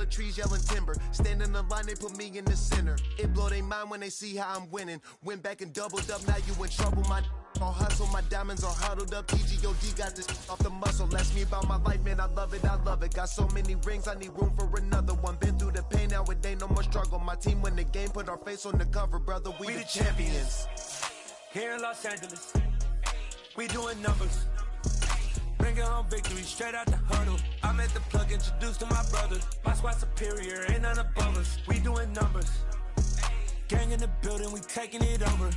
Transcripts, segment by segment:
trees yelling timber. Stand in the line, they put me in the center. It blow their mind when they see how I'm winning. Went back and doubled up, now you in trouble. My all hustle, my diamonds are huddled up. TGOD got this off the muscle. Ask me about my life, man, I love it, I love it. Got so many rings, I need room for another one. Been through the pain, now it ain't no more struggle. My team win the game, put our face on the cover, brother. We the champions. Here in Los Angeles, we doing numbers. Bringing home victory straight out the huddle. I'm at the plug, introduced to my brothers. My squad superior, ain't none above us. We doing numbers. Gang in the building, we taking it over.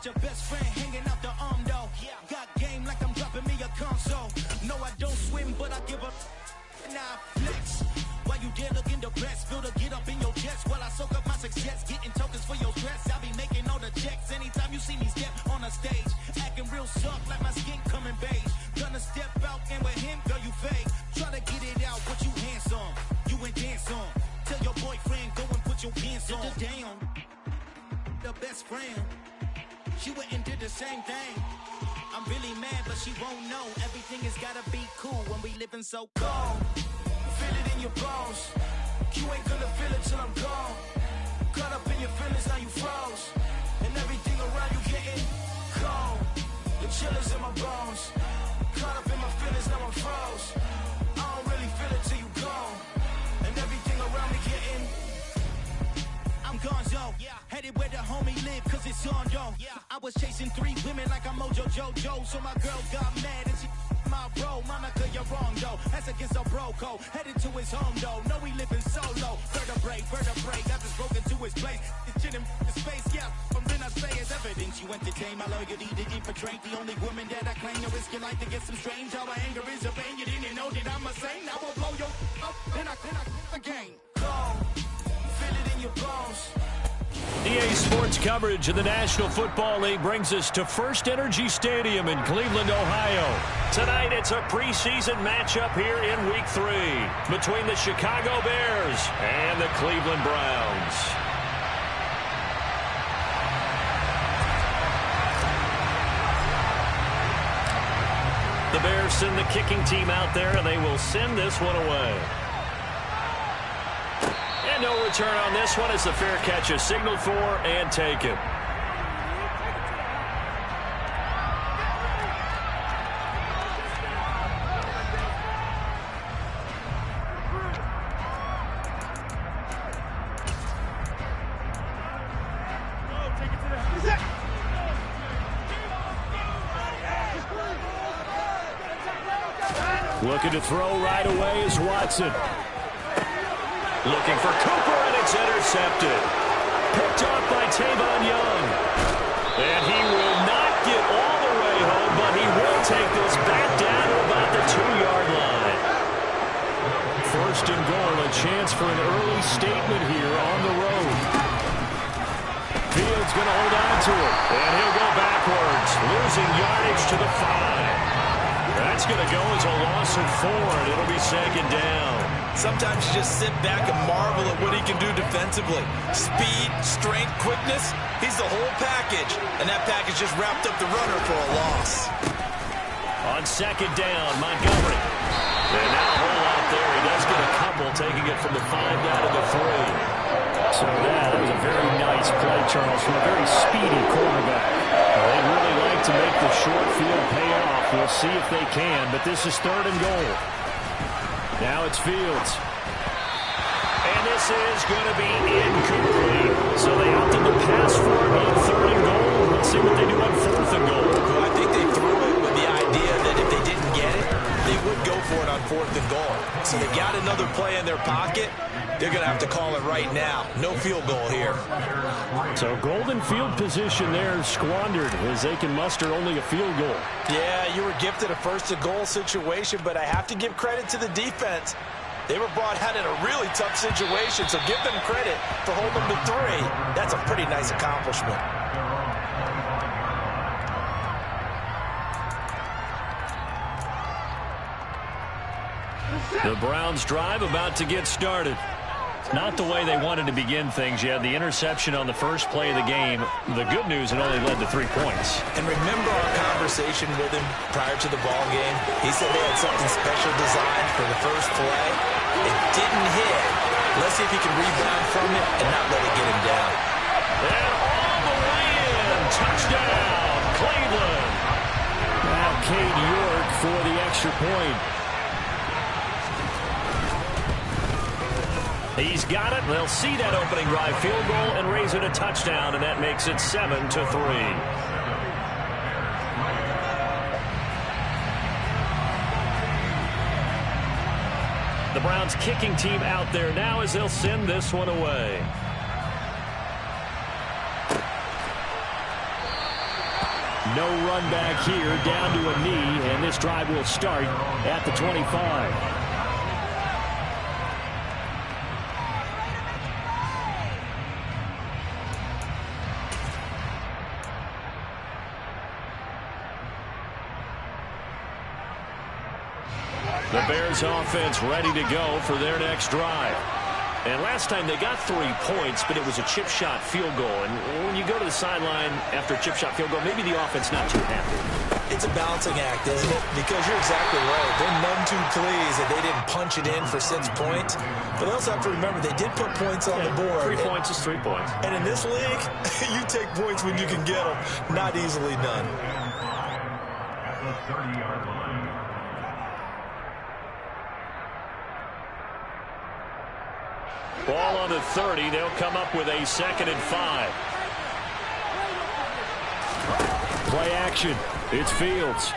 Got your best friend hanging out the arm though. Got game like I'm dropping me a console. No, I don't swim, but I give up. Nah, flex. While you there looking the best, feel the get up in your chest while I soak up my success, getting tokens for your stress. I be making all the checks anytime you see me step on a stage, acting real soft like my skin coming beige. Gonna step out and with him, girl, you fake. Try to get it out, but you handsome. You ain't dance on. Tell your boyfriend, go and put your pants on. Down, the best friend. She went and did the same thing. I'm really mad, but she won't know. Everything has gotta be cool when we living so cold. Feel it in your bones. You ain't gonna feel it till I'm gone. Caught up in your feelings, now you froze. And everything around you getting cold. The chill is in my bones. Caught up in my feelings, now I'm froze. I don't really feel it till you gone. And everything around me getting, I'm gonzo. Headed where the homie live, cause it's on, yo. I was chasing 3 women like I'm Mojo Jojo. So my girl got mad and she my bro. Monica, you're wrong, though. That's against a bro code. Headed to his home, though. No, he living solo. Vertebrae. Got this broken to his place. It's in his face, yeah. From then I say it's evidence. You entertain my loyalty to infiltrate. The only woman that I claim. You risk your life to get some strange. How my anger is a pain. You didn't know that I'm a saint. I will blow your up. Then I again. Go. Feel it in your bones. EA Sports coverage of the National Football League brings us to First Energy Stadium in Cleveland, Ohio. Tonight, it's a preseason matchup here in Week 3 between the Chicago Bears and the Cleveland Browns. The Bears send the kicking team out there, and they will send this one away. No return on this one as the fair catch is signaled for and taken. Looking to throw right away is Watson. Looking for Cooper, and it's intercepted. Picked off by Tavon Young. And he will not get all the way home, but he will take this back down to about the 2-yard line. First and goal, a chance for an early statement here on the road. Fields going to hold on to it, and he'll go backwards, losing yardage to the 5. That's going to go as a loss of 4, and it'll be second down. Sometimes you just sit back and marvel at what he can do defensively. Speed, strength, quickness, he's the whole package. And that package just wrapped up the runner for a loss. On second down, Montgomery. And now a hole out there. He does get a couple, taking it from the 5 down to the 3. So that was a very nice play, Charles, from a very speedy quarterback. They'd really like to make the short field pay off. We'll see if they can, but this is 3rd and goal. Now it's Fields. And this is going to be incomplete. So they opted to pass for it on 3rd and goal. Let's see what they do on 4th and goal. Well, I think they threw it with the idea that if they didn't get it, they would go for it on 4th and goal. So they got another play in their pocket. They're going to have to call it right now. No field goal here. So golden field position there squandered as they can muster only a field goal. Yeah, you were gifted a 1st and goal situation, but I have to give credit to the defense. They were brought out in a really tough situation, so give them credit for holding them to 3. That's a pretty nice accomplishment. The Browns drive about to get started. Not the way they wanted to begin things. You had the interception on the first play of the game. The good news, it only led to 3 points. And remember our conversation with him prior to the ball game? He said they had something special designed for the first play. It didn't hit. Let's see if he can rebound from it and not let it get him down. And all the way in. Touchdown, Cleveland. Now Cade York for the extra point. He's got it. They'll see that opening drive field goal and raise it a touchdown, and that makes it 7-3. The Browns kicking team out there now as they'll send this one away. No run back here, down to a knee, and this drive will start at the 25. The Bears offense ready to go for their next drive. And last time they got 3 points, but it was a chip shot field goal. And when you go to the sideline after a chip shot field goal, maybe the offense not too happy. It's a balancing act, isn't it? Because you're exactly right. They're none too pleased that they didn't punch it in for 6 points. But they also have to remember they did put points on the board. 3 points is 3 points. And in this league, you take points when you can get them. Not easily done. At the 30-yard line. Ball on the 30. They'll come up with a 2nd and 5. Play action. It's Fields.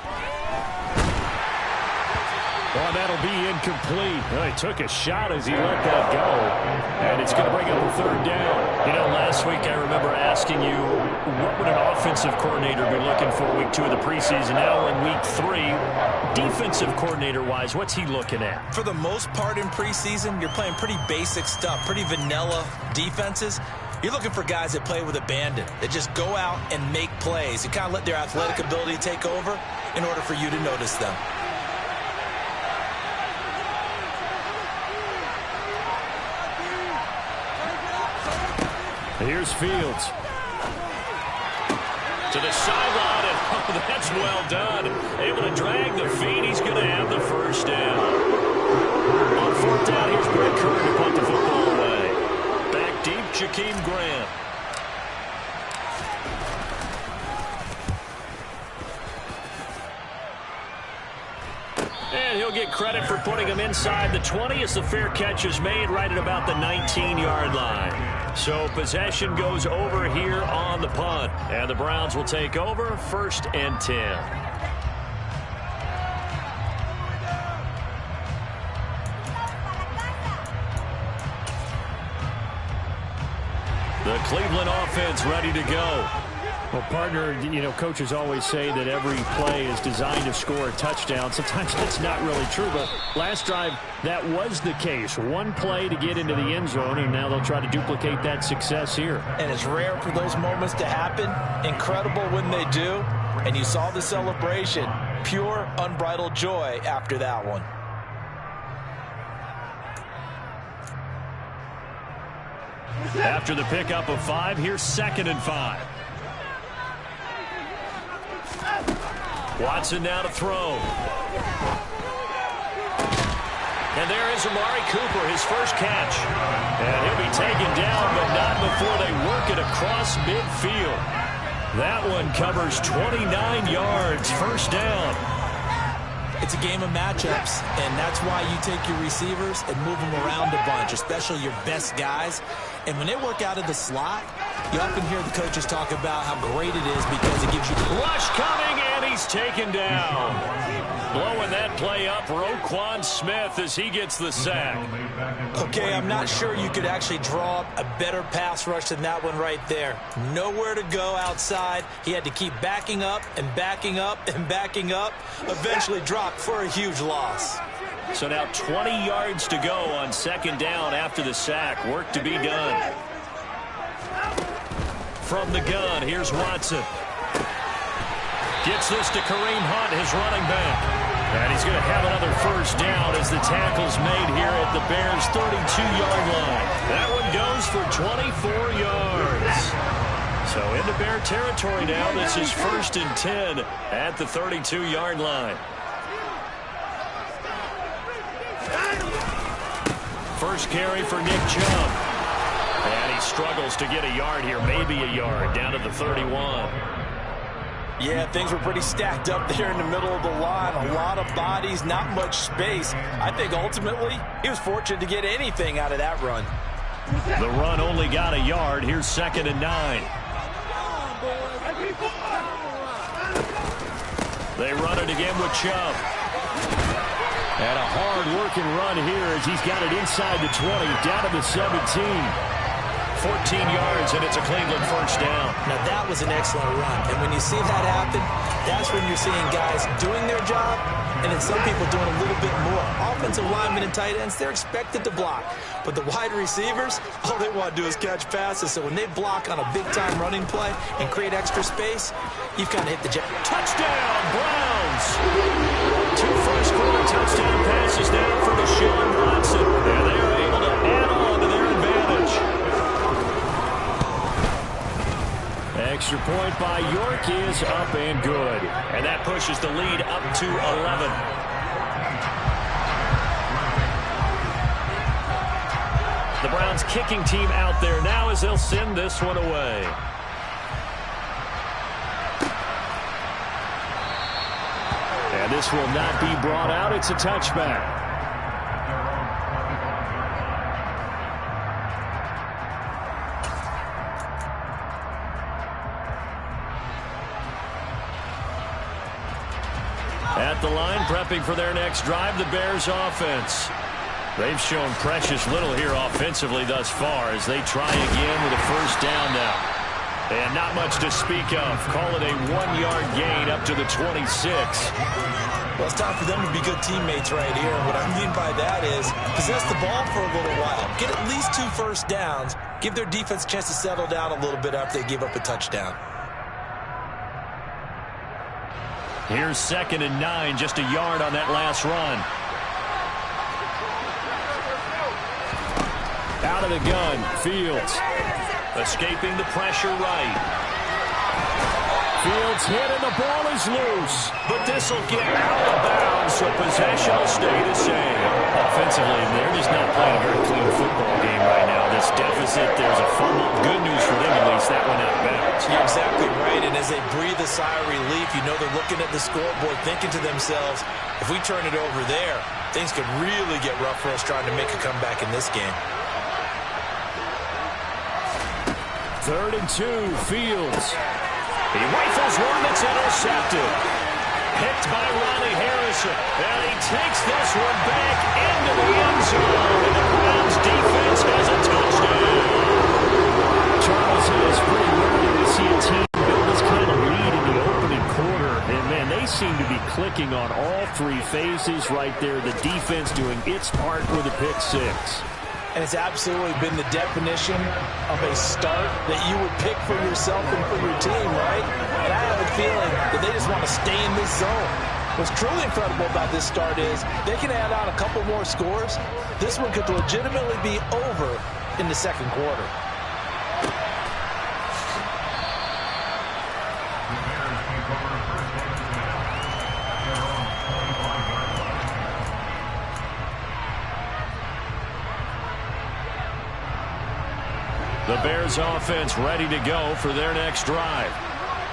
Oh, that'll be incomplete. Well, he took a shot as he let that go. And it's going to bring up a 3rd down. You know, last week I remember asking you, what would an offensive coordinator be looking for week 2 of the preseason? Now in week 3, defensive coordinator-wise, what's he looking at? For the most part in preseason, you're playing pretty basic stuff, pretty vanilla defenses. You're looking for guys that play with abandon, that just go out and make plays and kind of let their athletic ability take over in order for you to notice them. Here's Fields. To the sideline, and oh, that's well done. Able to drag the feet. He's going to have the 1st down. On 4th down, here's Brett Curry to punt the football away. Back deep, Jakeem Grant. And he'll get credit for putting him inside the 20 as the fair catch is made right at about the 19-yard line. So possession goes over here on the punt. And the Browns will take over 1st and 10. The Cleveland offense ready to go. Well, partner, you know, coaches always say that every play is designed to score a touchdown. Sometimes that's not really true, but last drive, that was the case. One play to get into the end zone, and now they'll try to duplicate that success here. And it's rare for those moments to happen. Incredible when they do. And you saw the celebration. Pure, unbridled joy after that one. After the pickup of 5, here's 2nd and 5. Watson now to throw. And there is Amari Cooper, his first catch. And he'll be taken down, but not before they work it across midfield. That one covers 29 yards, 1st down. It's a game of matchups, and that's why you take your receivers and move them around a bunch, especially your best guys. And when they work out of the slot, you often hear the coaches talk about how great it is because it gives you the rush coming, and he's taken down. Blowing that play up, Roquan Smith as he gets the sack. Okay, I'm not sure you could actually draw up a better pass rush than that one right there. Nowhere to go outside. He had to keep backing up and backing up and backing up. Eventually dropped for a huge loss. So now 20 yards to go on 2nd down after the sack. Work to be done. From the gun, here's Watson. Gets this to Kareem Hunt, his running back. And he's going to have another 1st down as the tackle's made here at the Bears' 32-yard line. That one goes for 24 yards. So into Bear territory now. This is 1st and 10 at the 32-yard line. First carry for Nick Chubb. And he struggles to get a yard here, maybe a yard, down to the 31. Yeah, things were pretty stacked up there in the middle of the line. A lot of bodies, not much space. I think ultimately he was fortunate to get anything out of that run. The run only got a yard. Here's 2nd and 9. They run it again with Chubb. And a hard-working run here as he's got it inside the 20, down to the 17. 14 yards, and it's a Cleveland first down. Now, that was an excellent run. And when you see that happen, that's when you're seeing guys doing their job, and then some people doing a little bit more. Offensive linemen and tight ends, they're expected to block. But the wide receivers, all they want to do is catch passes. So when they block on a big-time running play and create extra space, you've kind of hit the jet. Touchdown, Browns! 2 first-quarter touchdown passes now for Deshaun Watson. And they are able to add on to their advantage. Extra point by York is up and good. And that pushes the lead up to 11. The Browns kicking team out there now as they'll send this one away. And this will not be brought out. It's a touchback. At the line, prepping for their next drive, the Bears offense. They've shown precious little here offensively thus far as they try again with a first down now. And not much to speak of. Call it a 1-yard gain up to the 26. Well, it's time for them to be good teammates right here. And what I mean by that is possess the ball for a little while. Get at least 2 first downs. Give their defense a chance to settle down a little bit after they give up a touchdown. Here's 2nd and 9, just a yard on that last run. Out of the gun, Fields. Escaping the pressure right. Fields hit and the ball is loose. But this will get out of bounds, so possession will stay the same. Offensively, they're just not playing a very clean football game right now. This deficit, there's a fumble. Good news for them, at least. That went out of bounds. You're exactly right, and as they breathe a sigh of relief, you know they're looking at the scoreboard, thinking to themselves, if we turn it over there, things could really get rough for us trying to make a comeback in this game. 3rd and 2, Fields. He rifles one that's intercepted. Picked by Ronnie Harrison. And he takes this one back into the end zone. And the Browns defense has a touchdown. Charles, it is pretty rare to see a team build this kind of lead in the opening quarter. And, man, they seem to be clicking on all 3 phases right there. The defense doing its part with a pick 6. And it's absolutely been the definition of a start that you would pick for yourself and for your team, right? And I have a feeling that they just want to stay in this zone. What's truly incredible about this start is they can add on a couple more scores. This one could legitimately be over in the 2nd quarter. The Bears offense ready to go for their next drive.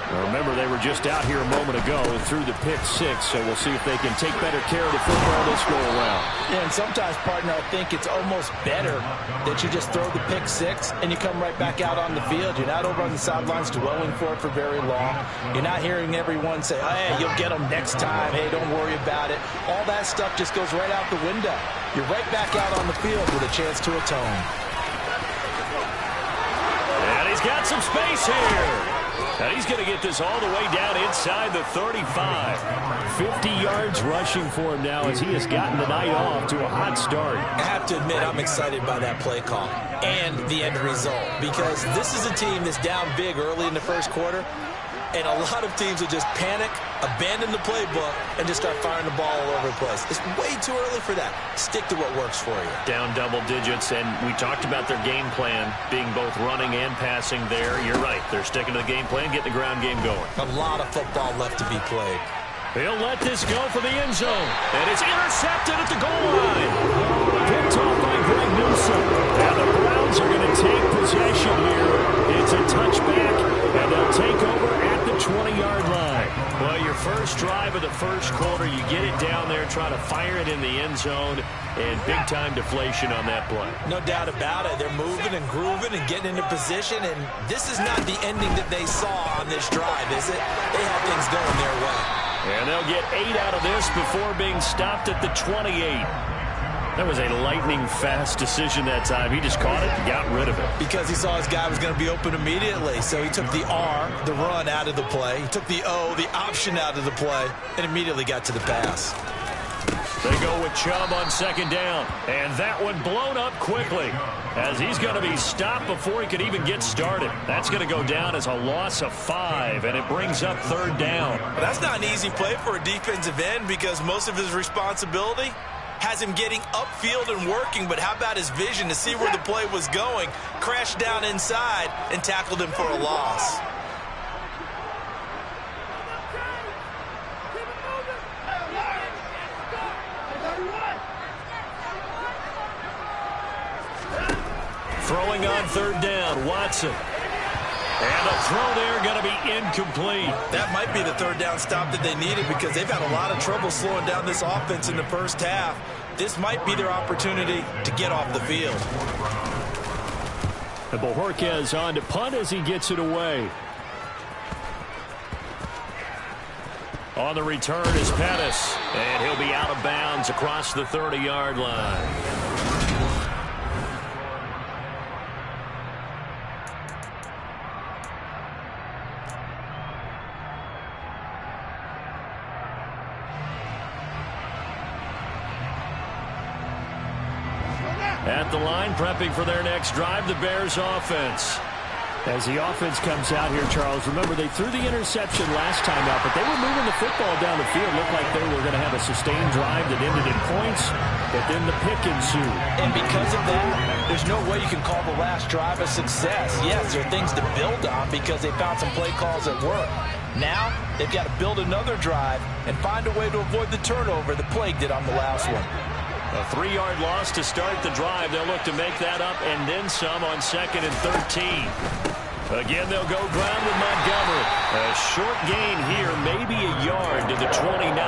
Now remember, they were just out here a moment ago and threw the pick 6, so we'll see if they can take better care of the football this go around. Yeah, and sometimes, partner, I think it's almost better that you just throw the pick 6 and you come right back out on the field. You're not over on the sidelines dwelling for it for very long. You're not hearing everyone say, hey, you'll get them next time. Hey, don't worry about it. All that stuff just goes right out the window. You're right back out on the field with a chance to atone. And he's got some space here. And he's going to get this all the way down inside the 35. 50 yards rushing for him now as he has gotten the night off to a hot start. I have to admit, I'm excited by that play call and the end result, because this is a team that's down big early in the 1st quarter, and a lot of teams will just panic, abandon the playbook, and just start firing the ball all over the place. It's way too early for that. Stick to what works for you. Down double digits, and we talked about their game plan being both running and passing there. You're right. They're sticking to the game plan, getting the ground game going. A lot of football left to be played. He'll let this go for the end zone, and it's intercepted at the goal line. Picked off by Greg Newsom. And the Browns are going to take possession here. It's a touchback, and they'll take over at the 20-yard line. Well, your first drive of the 1st quarter, you get it down there, try to fire it in the end zone, and big-time deflation on that play. No doubt about it. They're moving and grooving and getting into position, and this is not the ending that they saw on this drive, is it? They have things going their way. And they'll get 8 out of this before being stopped at the 28. That was a lightning-fast decision that time. He just caught it and got rid of it. Because he saw his guy was going to be open immediately. So he took the R, the run, out of the play. He took the O, the option, out of the play, and immediately got to the pass. They go with Chubb on second down. And that one blown up quickly as he's going to be stopped before he could even get started. That's going to go down as a loss of 5, and it brings up third down. But that's not an easy play for a defensive end because most of his responsibility has him getting upfield and working, but how about his vision to see where the play was going, crashed down inside, and tackled him for a loss. Throwing on third down, Watson. And the throw there going to be incomplete. That might be the third down stop that they needed because they've had a lot of trouble slowing down this offense in the first half. This might be their opportunity to get off the field. And Bojorquez on to punt as he gets it away. On the return is Pettis. And he'll be out of bounds across the 30-yard line. At the line, prepping for their next drive, the Bears offense. As the offense comes out here, Charles, remember they threw the interception last time out, but they were moving the football down the field. Looked like they were going to have a sustained drive that ended in points, but then the pick ensued. And because of that, there's no way you can call the last drive a success. Yes, there are things to build on because they found some play calls that work. Now, they've got to build another drive and find a way to avoid the turnover that plagued it on the last one. A 3-yard loss to start the drive. They'll look to make that up and then some on 2nd and 13. Again, they'll go ground with Montgomery. A short gain here, maybe a yard to the 29.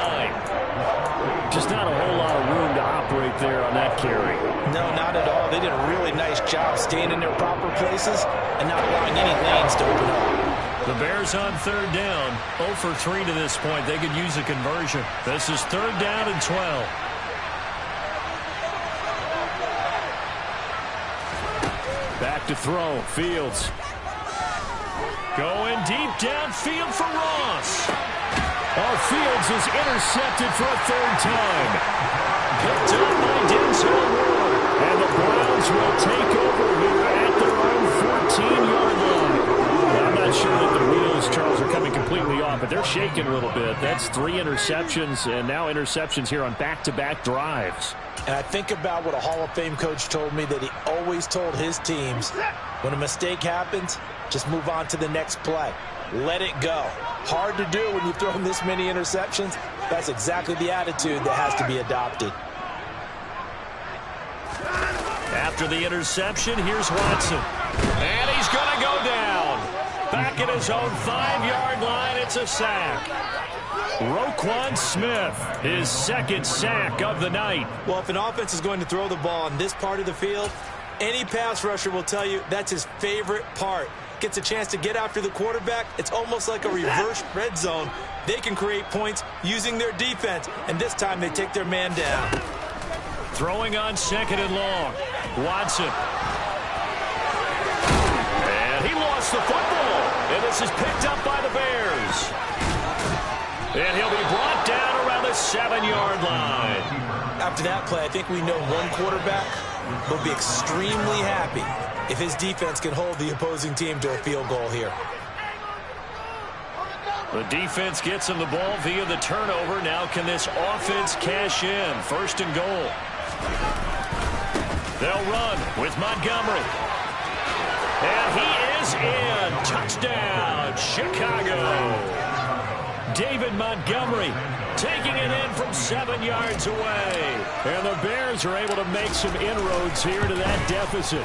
Just not a whole lot of room to operate there on that carry. No, not at all. They did a really nice job staying in their proper places and not allowing any lanes to open up. The Bears on third down. 0 for 3 to this point. They could use a conversion. This is third down and 12. Back to throw. Fields. Going deep downfield for Ross. Oh, Fields is intercepted for a third time. Picked up by Denzel Ward. And the Browns will take over here at their own 14-yard line. I'm not sure that the wheels, Charles, are coming completely off, but they're shaking a little bit. That's 3 interceptions, and now interceptions here on back-to-back drives. And I think about what a Hall of Fame coach told me that he always told his teams, when a mistake happens, just move on to the next play. Let it go. Hard to do when you've thrown this many interceptions. That's exactly the attitude that has to be adopted. After the interception, here's Watson. And he's going to go down. Back at his own 5-yard line, it's a sack. Roquan Smith, his 2nd sack of the night. Well, if an offense is going to throw the ball on this part of the field, any pass rusher will tell you that's his favorite part. Gets a chance to get after the quarterback. It's almost like a reverse red zone. They can create points using their defense, and this time they take their man down. Throwing on 2nd and long. Watson. And he lost the football. And this is picked up by the Bears. And he'll be brought down around the 7-yard line. After that play, I think we know one quarterback will be extremely happy if his defense can hold the opposing team to a field goal here. The defense gets him the ball via the turnover. Now can this offense cash in? 1st and goal. They'll run with Montgomery. And he is in. Touchdown, Chicago. David Montgomery taking it in from 7 yards away. And the Bears are able to make some inroads here to that deficit.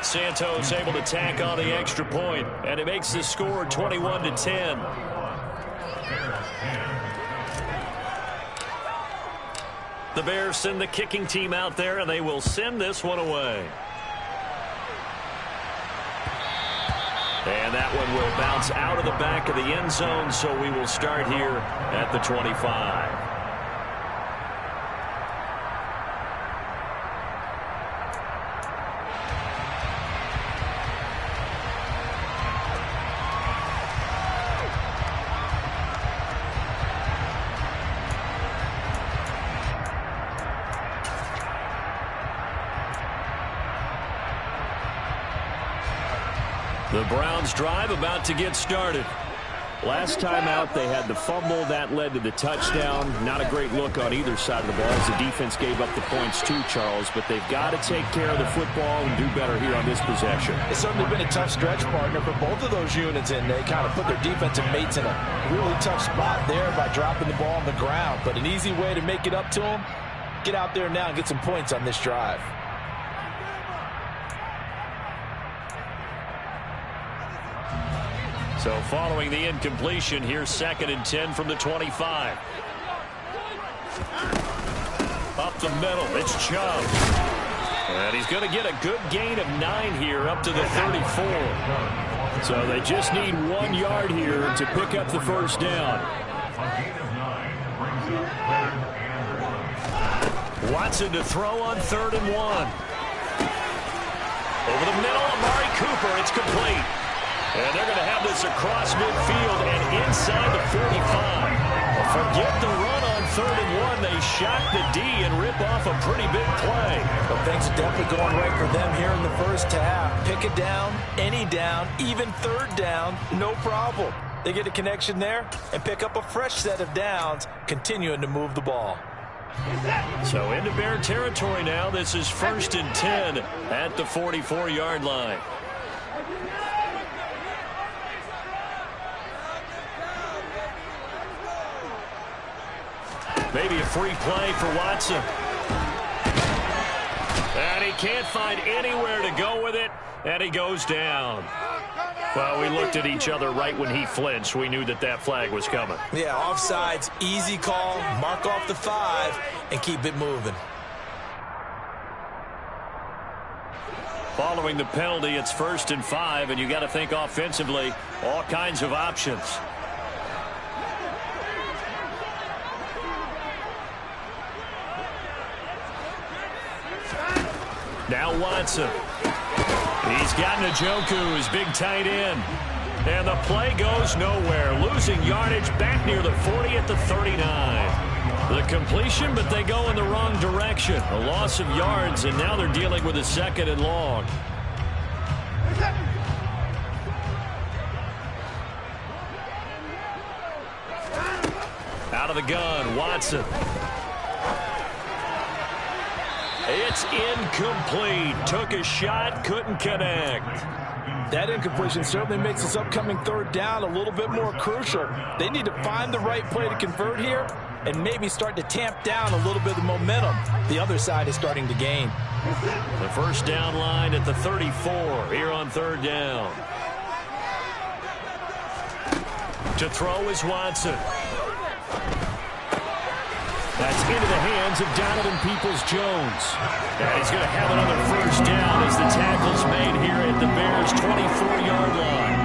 Santos able to tack on the extra point, and it makes the score 21-10. The Bears send the kicking team out there, and they will send this one away. And that one will bounce out of the back of the end zone, so we will start here at the 25. The Browns drive about to get started. Last time out, they had the fumble. That led to the touchdown. Not a great look on either side of the ball as the defense gave up the points too, Charles. But they've got to take care of the football and do better here on this possession. It's certainly been a tough stretch, partner, for both of those units, and they kind of put their defensive mates in a really tough spot there by dropping the ball on the ground. But an easy way to make it up to them, get out there now and get some points on this drive. So following the incompletion, here's 2nd and 10 from the 25. Up the middle, it's Chubb. And he's going to get a good gain of 9 here up to the 34. So they just need 1 yard here to pick up the first down. Watson to throw on 3rd and 1. Over the middle, Amari Cooper, it's complete. And they're going to have this across midfield and inside the 45. Forget the run on 3rd and 1. They shock the D and rip off a pretty big play. But things are definitely going right for them here in the first half. Pick a down, any down, even 3rd down, no problem. They get a connection there and pick up a fresh set of downs, continuing to move the ball. So into Bear territory now. This is 1st and 10 at the 44-yard line. Maybe a free play for Watson. And he can't find anywhere to go with it, and he goes down. Well, we looked at each other right when he flinched. We knew that that flag was coming. Yeah, offsides, easy call, mark off the 5, and keep it moving. Following the penalty, it's 1st and 5, and you got to think offensively, all kinds of options. Now Watson. He's got Njoku, his big tight end. And the play goes nowhere. Losing yardage back near the 40 at the 39. The completion, but they go in the wrong direction. A loss of yards, and now they're dealing with a 2nd and long. Out of the gun, Watson. It's incomplete. Took a shot, couldn't connect. That incompletion certainly makes this upcoming 3rd down a little bit more crucial. They need to find the right play to convert here and maybe start to tamp down a little bit of the momentum the other side is starting to gain. The first down line at the 34 here on 3rd down. To throw is Watson. That's into the hands of Donovan Peoples-Jones. And he's going to have another first down as the tackle's made here at the Bears' 24-yard line.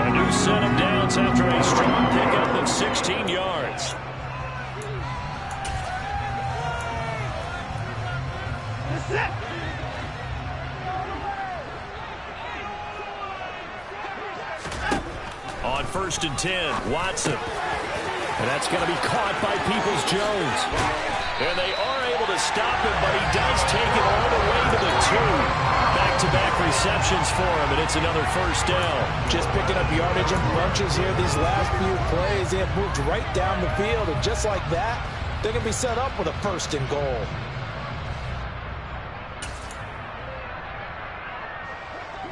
A new set of downs after a strong pickup of 16 yards. On 1st and 10, Watson. And that's going to be caught by Peoples-Jones. And they are able to stop him, but he does take it all the way to the 2. Back-to-back receptions for him, and it's another first down. Just picking up yardage in bunches here these last few plays. They have moved right down the field, and just like that, they're going to be set up with a 1st and goal.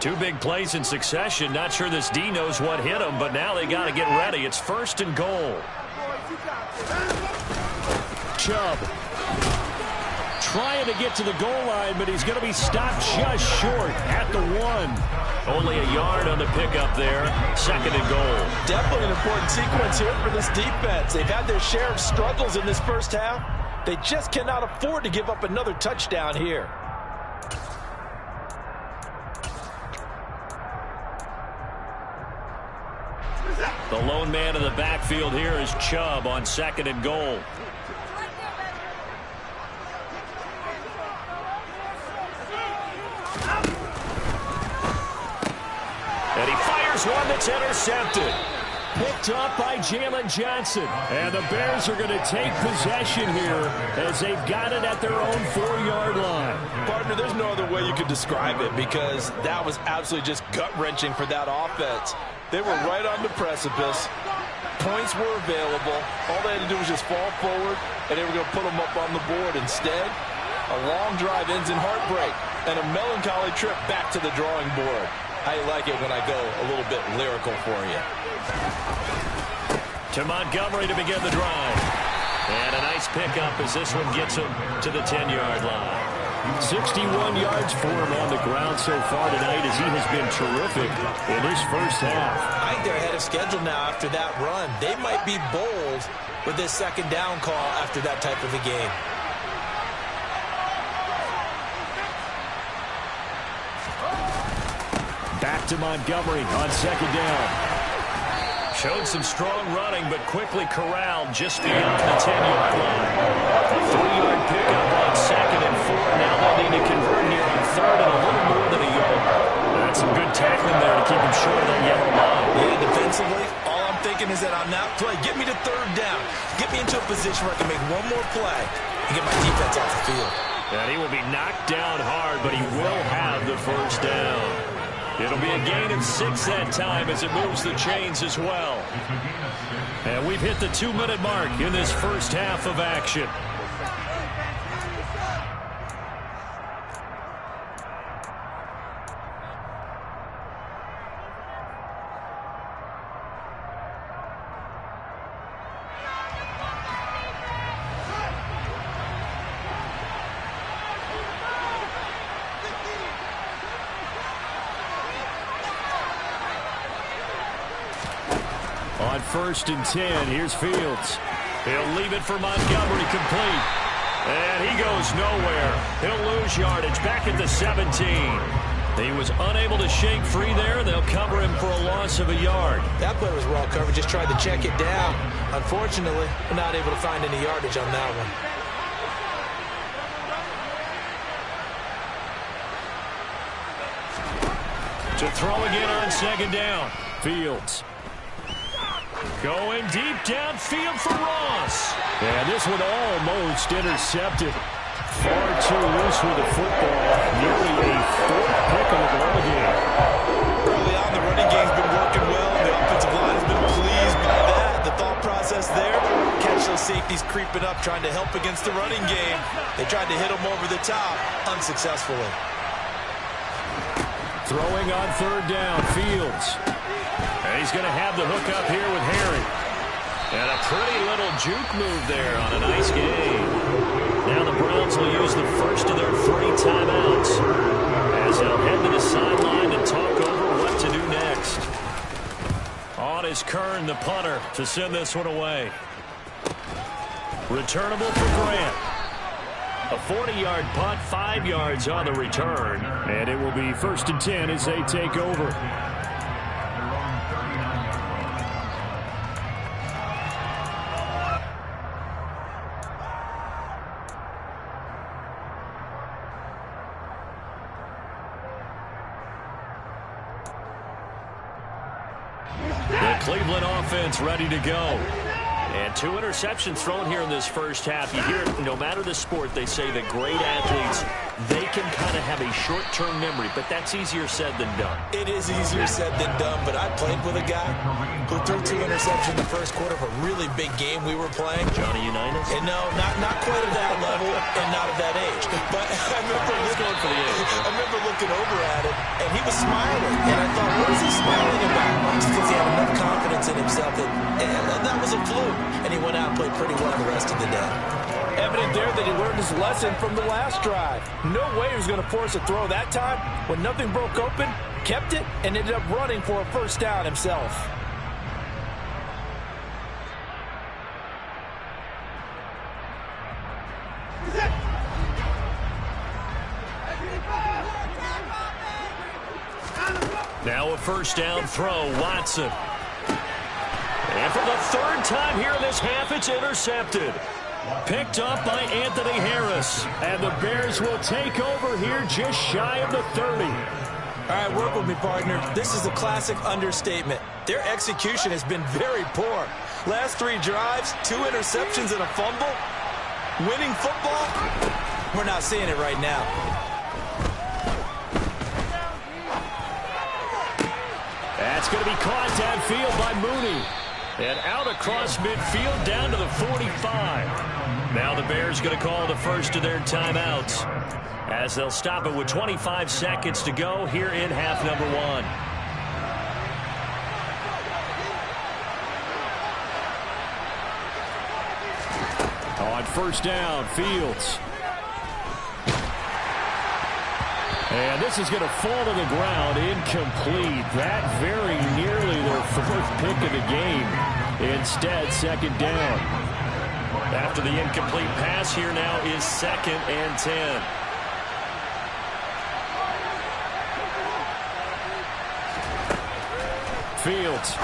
Two big plays in succession. Not sure this D knows what hit him, but now they got to get ready. It's 1st and goal. Chubb trying to get to the goal line, but he's going to be stopped just short at the 1. Only a yard on the pickup there. 2nd and goal. Definitely an important sequence here for this defense. They've had their share of struggles in this first half. They just cannot afford to give up another touchdown here. The lone man in the backfield here is Chubb on 2nd and goal. And he fires one that's intercepted. picked up by Jalen Johnson. And the Bears are going to take possession here as they've got it at their own 4-yard line. Partner, there's no other way you could describe it because that was absolutely just gut-wrenching for that offense. They were right on the precipice. Points were available. All they had to do was just fall forward, and they were going to put them up on the board. Instead, a long drive ends in heartbreak and a melancholy trip back to the drawing board. How you like it when I go a little bit lyrical for you. To Montgomery to begin the drive. And a nice pickup as this one gets him to the 10-yard line. 61 yards for him on the ground so far tonight as he has been terrific in his first half. I think they're ahead of schedule now after that run. They might be bold with this second down call after that type of a game. Back to Montgomery on second down. Showed some strong running, but quickly corralled just beyond the 10-yard line. A 3-yard pickup on second and 4. Now they'll need to convert here on third and a little more than a yard. That's some good tackling there to keep him short of that yellow line. Yeah, defensively, all I'm thinking is that on that play, get me to third down. Get me into a position where I can make one more play and get my defense off the field. And he will be knocked down hard, but he will have the first down. It'll be a gain of 6 that time as it moves the chains as well. And we've hit the 2-minute mark in this first half of action. On 1st and 10, here's Fields. He'll leave it for Montgomery complete. And he goes nowhere. He'll lose yardage back at the 17. He was unable to shake free there. They'll cover him for a loss of a yard. That play was well covered. Just tried to check it down. Unfortunately, we're not able to find any yardage on that one. To throw again on second down. Fields. Going deep downfield for Ross. And this one almost intercepted. Far too loose with the football. Nearly a 4th pick of the ball game. Early on, the running game's been working well. The offensive line has been pleased by that. The thought process there, catch those safeties creeping up, trying to help against the running game. They tried to hit them over the top, unsuccessfully. Throwing on third down, Fields. And he's going to have the hook up here with Harry. And a pretty little juke move there on a nice game. Now the Browns will use the first of their 3 timeouts as they'll head to the sideline and talk over what to do next. On is Kern, the punter, to send this one away. Returnable for Grant. A 40-yard punt, 5 yards on the return. And it will be 1st and 10 as they take over. The Cleveland offense ready to go. And 2 interceptions thrown here in this first half. You hear it, no matter the sport, they say that great athletes, they can kind of have a short-term memory, but that's easier said than done. It is easier said than done, but I played with a guy who threw 2 interceptions in the first quarter of a really big game we were playing. Johnny Unitas? And no, not quite at that level and not at that age. But I remember looking over at him, and he was smiling. And I thought, what is he smiling about? Just because he had enough confidence in himself that was a fluke. And he went out and played pretty well the rest of the day. Evident there that he learned his lesson from the last drive. No way he was going to force a throw that time. When nothing broke open, kept it, and ended up running for a first down himself. Now a first down throw, Watson. And for the 3rd time here in this half, it's intercepted. Picked up by Anthony Harris. And the Bears will take over here just shy of the 30. All right, work with me, partner. This is a classic understatement. Their execution has been very poor. Last 3 drives, 2 interceptions and a fumble. Winning football? We're not seeing it right now. That's going to be caught downfield by Mooney. And out across midfield down to the 45. Now the Bears going to call the first of their timeouts, as they'll stop it with 25 seconds to go here in half number 1. On first down, Fields. And this is going to fall to the ground, incomplete. That very nearly their 4th pick of the game. Instead, second down. After the incomplete pass, here now is 2nd and 10. Fields.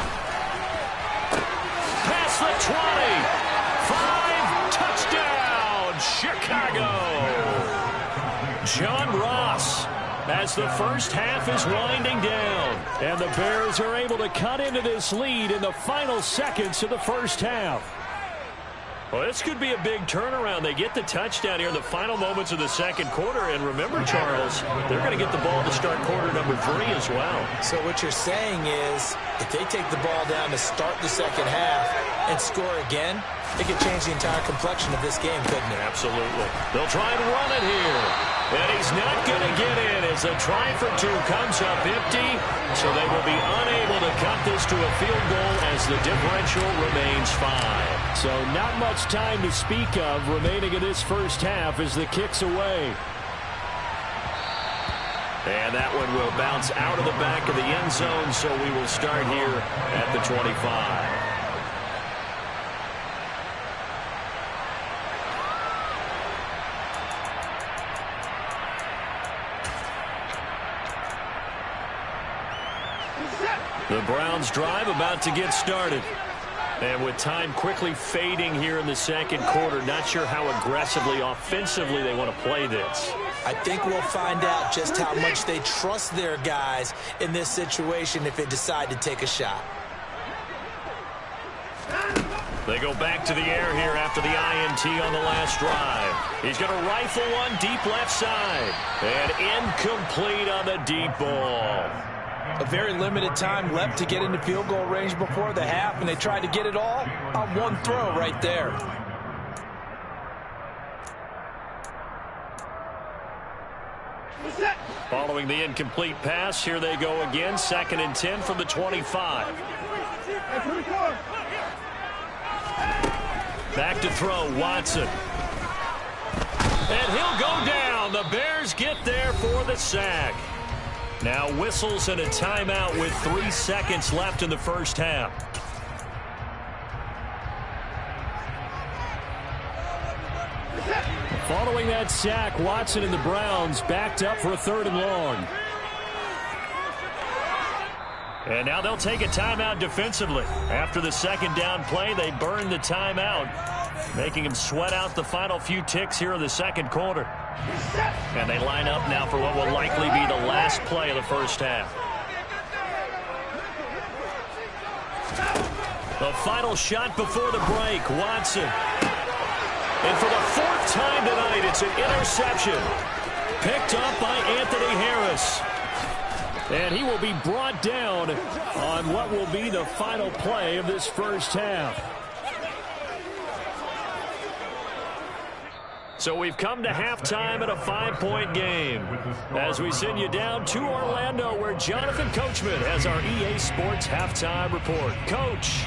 Past the 20. 5, touchdown, Chicago. John Ross, as the first half is winding down, and the Bears are able to cut into this lead in the final seconds of the first half. Well, this could be a big turnaround. They get the touchdown here in the final moments of the second quarter. And remember, Charles, they're going to get the ball to start quarter number 3 as well. So what you're saying is, if they take the ball down to start the second half and score again, it could change the entire complexion of this game, couldn't it? Absolutely. They'll try and run it here. And he's not going to get in as a try for 2 comes up empty. So they will be unable to cut this to a field goal as the differential remains 5. So not much time to speak of remaining in this first half as the kick's away. And that one will bounce out of the back of the end zone, so we will start here at the 25. The Browns drive about to get started. And with time quickly fading here in the second quarter, not sure how aggressively, offensively they want to play this. I think we'll find out just how much they trust their guys in this situation if they decide to take a shot. They go back to the air here after the INT on the last drive. He's going to rifle one deep left side. And incomplete on the deep ball. A very limited time left to get into field goal range before the half, and they tried to get it all on one throw right there. Following the incomplete pass, here they go again. 2nd and 10 from the 25. Back to throw, Watson. And he'll go down. The Bears get there for the sack. Now whistles and a timeout with 3 seconds left in the first half. Following that sack, Watson and the Browns backed up for a 3rd and long. And now they'll take a timeout defensively. After the second down play, they burn the timeout, making them sweat out the final few ticks here in the second quarter. And they line up now for what will likely be the last play of the first half. The final shot before the break, Watson. And for the 4th time tonight, it's an interception. Picked up by Anthony Harris. And he will be brought down on what will be the final play of this first half. So we've come to halftime at a 5-point game as we send you down to Orlando, where Jonathan Coachman has our EA Sports halftime report. Coach.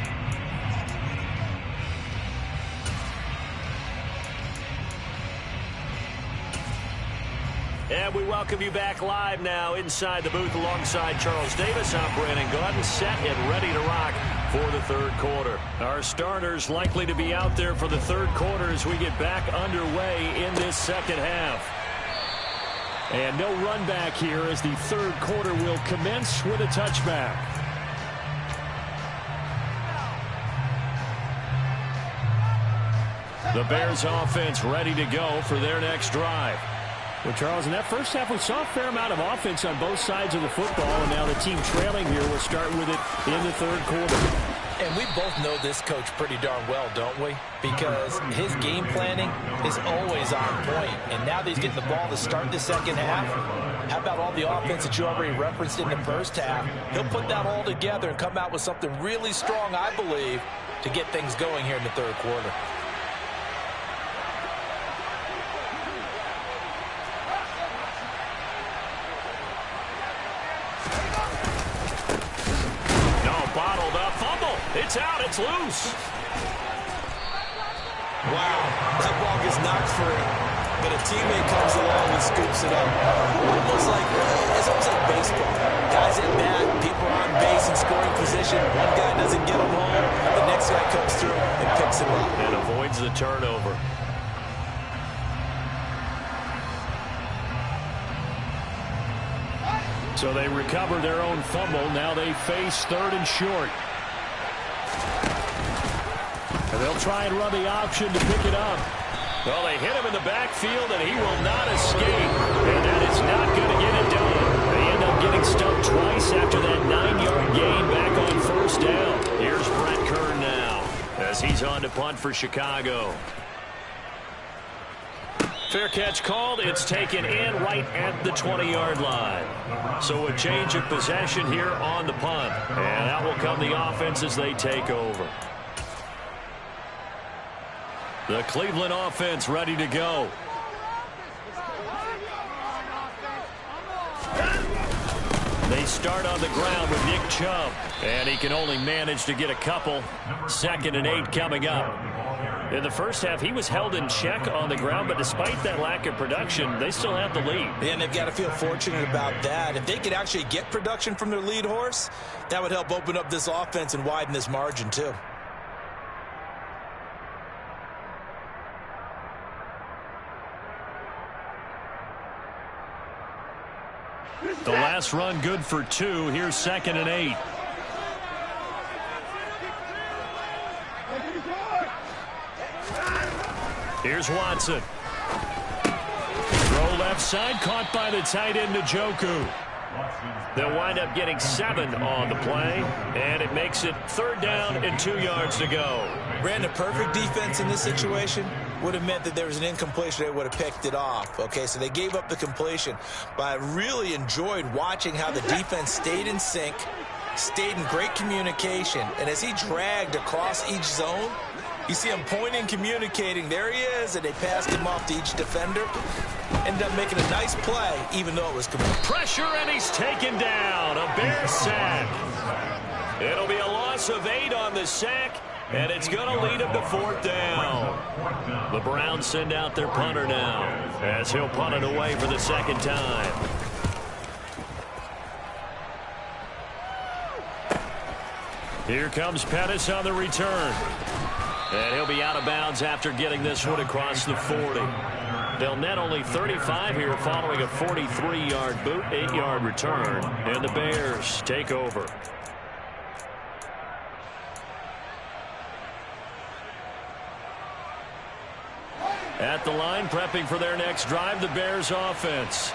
And we welcome you back live now inside the booth alongside Charles Davis. I'm Brandon Gaudin, set and ready to rock for the third quarter. Our starters likely to be out there for the third quarter as we get back underway in this second half. And no run back here as the third quarter will commence with a touchback. The Bears offense ready to go for their next drive. Well, Charles, in that first half, we saw a fair amount of offense on both sides of the football, and now the team trailing here will start with it in the third quarter. And we both know this coach pretty darn well, don't we? Because his game planning is always on point. And now that he's getting the ball to start the second half, how about all the offense that you already referenced in the first half? He'll put that all together and come out with something really strong, I believe, to get things going here in the third quarter. Bottled up, fumble. It's out, it's loose. Wow, that ball gets knocked free, but a teammate comes along and scoops it up. It's almost like baseball. Guys at bat, people are on base in scoring position. One guy doesn't get them home, the next guy comes through and picks him up. And avoids the turnover. So they recover their own fumble. Now they face third and short. And they'll try and run the option to pick it up. Well, they hit him in the backfield, and he will not escape. And that is not going to get it done. They end up getting stumped twice after that 9-yard gain back on first down. Here's Brett Kern now as he's on to punt for Chicago. Fair catch called. It's taken in right at the 20-yard line. So a change of possession here on the punt. And out will come the offense as they take over. The Cleveland offense ready to go. They start on the ground with Nick Chubb. And he can only manage to get a couple. 2nd and 8 coming up. In the first half, he was held in check on the ground, but despite that lack of production, they still have the lead. And they've got to feel fortunate about that. If they could actually get production from their lead horse, that would help open up this offense and widen this margin too. The last run good for 2. Here's 2nd and 8. Here's Watson. Throw left side, caught by the tight end Njoku. They'll wind up getting 7 on the play, and it makes it 3rd down and 2 yards to go. Brandon, perfect defense in this situation would have meant that there was an incompletion. They would have picked it off. Okay, so they gave up the completion, but I really enjoyed watching how the defense stayed in sync, stayed in great communication, and as he dragged across each zone, you see him pointing, communicating. There he is, and they passed him off to each defender. Ended up making a nice play, even though it was complete. Pressure, and he's taken down. A Bear sack. It'll be a loss of 8 on the sack, and it's going to lead him to 4th down. The Browns send out their punter now, as he'll punt it away for the 2nd time. Here comes Pettis on the return. And he'll be out of bounds after getting this one across the 40. They'll net only 35 here following a 43-yard boot, 8-yard return. And the Bears take over. At the line, prepping for their next drive, the Bears offense.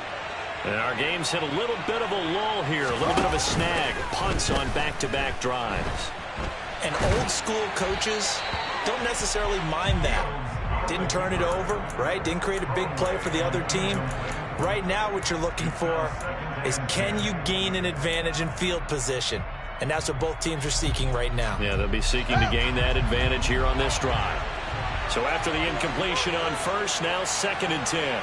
And our game's hit a little bit of a lull here, a little bit of a snag. Punts on back-to-back drives. And old-school coaches don't necessarily mind that. Didn't turn it over, right? Didn't create a big play for the other team. Right now, what you're looking for is, can you gain an advantage in field position? And that's what both teams are seeking right now. Yeah, they'll be seeking to gain that advantage here on this drive. So after the incompletion on first, now 2nd and 10.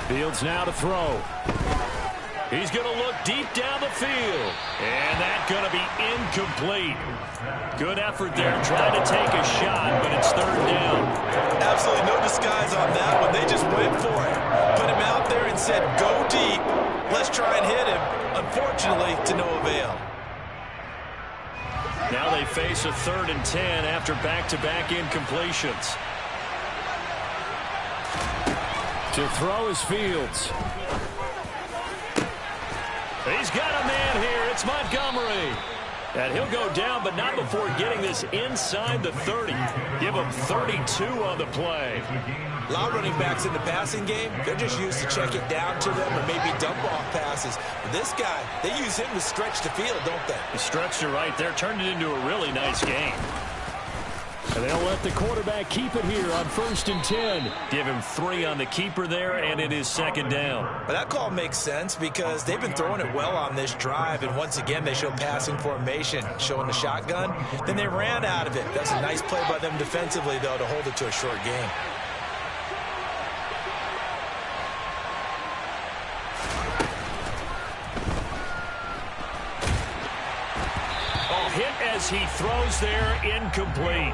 Fields now to throw. He's going to look deep down the field. And that's going to be incomplete. Good effort there trying to take a shot, but it's 3rd down. Absolutely no disguise on that one. They just went for it. Put him out there and said, go deep. Let's try and hit him. Unfortunately, to no avail. Now they face a 3rd and 10 after back-to-back incompletions. To throw is Fields. He's got a man here. It's Montgomery. And he'll go down, but not before getting this inside the 30. Give him 32 on the play. A lot of running backs in the passing game, they're just used to check it down to them or maybe dump off passes. But this guy, they use him to stretch the field, don't they? He stretched it right there, turned it into a really nice game. And they'll let the quarterback keep it here on 1st and 10. Give him 3 on the keeper there, and it is 2nd down. But that call makes sense because they've been throwing it well on this drive, and once again they show passing formation, showing the shotgun. Then they ran out of it. That's a nice play by them defensively, though, to hold it to a short game. Hit as he throws there, incomplete.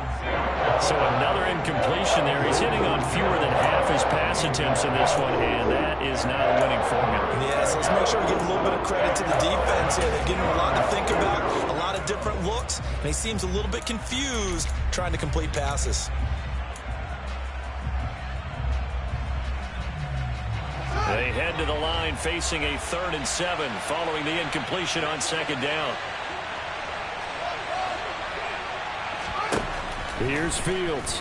So another incompletion there. He's hitting on fewer than half his pass attempts in this one, and that is not a winning formula. Yes, let's make sure we give a little bit of credit to the defense here. They're giving him a lot to think about, a lot of different looks, and he seems a little bit confused trying to complete passes. They head to the line facing a 3rd and 7 following the incompletion on 2nd down. Here's Fields.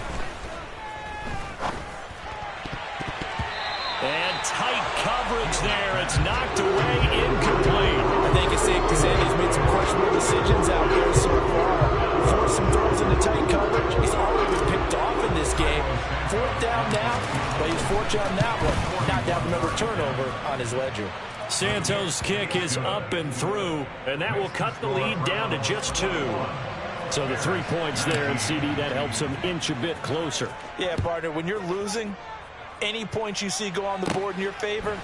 And tight coverage there. It's knocked away, incomplete. I think it's safe to say he's made some questionable decisions out there so far. Forced some throws into tight coverage. He's already been picked off in this game. 4th down now, but he's fortunate on that one. Not to have another turnover on his ledger. Santos' kick is up and through, and that will cut the lead down to just 2. So the 3 points there, and CD, that helps him inch a bit closer. Yeah, partner, when you're losing, any points you see go on the board in your favor,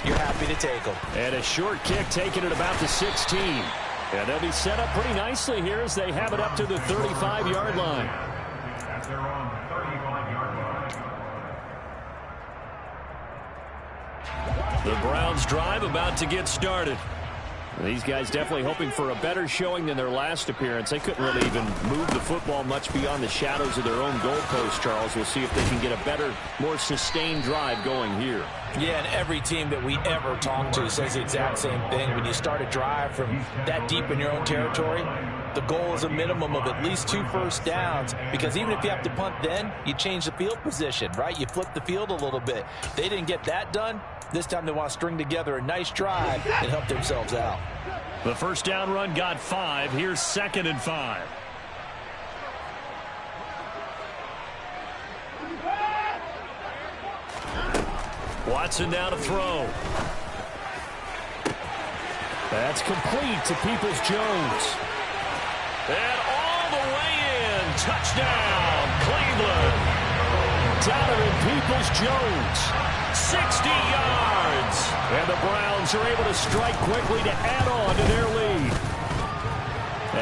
you're happy to take them. And a short kick taken at about the 16. And they'll be set up pretty nicely here as they have it up to the 35-yard line. At their own 35-yard line. The Browns drive about to get started. These guys definitely hoping for a better showing than their last appearance. They couldn't really even move the football much beyond the shadows of their own goalpost, Charles. We'll see if they can get a better, more sustained drive going here. Yeah, and every team that we ever talk to says the exact same thing. When you start a drive from that deep in your own territory, the goal is a minimum of at least 2 first downs, because even if you have to punt then, you change the field position, right? You flip the field a little bit. They didn't get that done. This time they want to string together a nice drive and help themselves out. The first down run got 5. Here's 2nd and 5. Watson now to throw. That's complete to Peoples-Jones. And all the way in. Touchdown, Cleveland. Donovan Peoples-Jones. 60 yards. And the Browns are able to strike quickly to add on to their lead.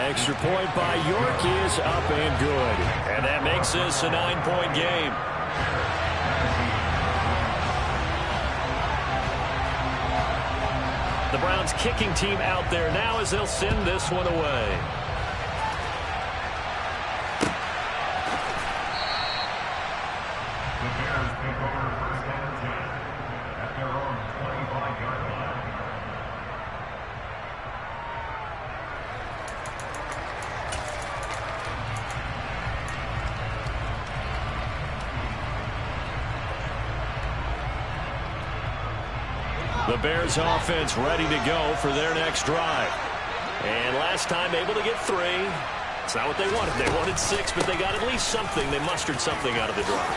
Extra point by York is up and good. And that makes this a 9-point game. The Browns kicking team out there now as they'll send this one away. The Bears take over 1st and 10 at their own 25-yard line. The Bears offense ready to go for their next drive. And last time able to get 3. It's not what they wanted. They wanted 6, but they got at least something. They mustered something out of the drive.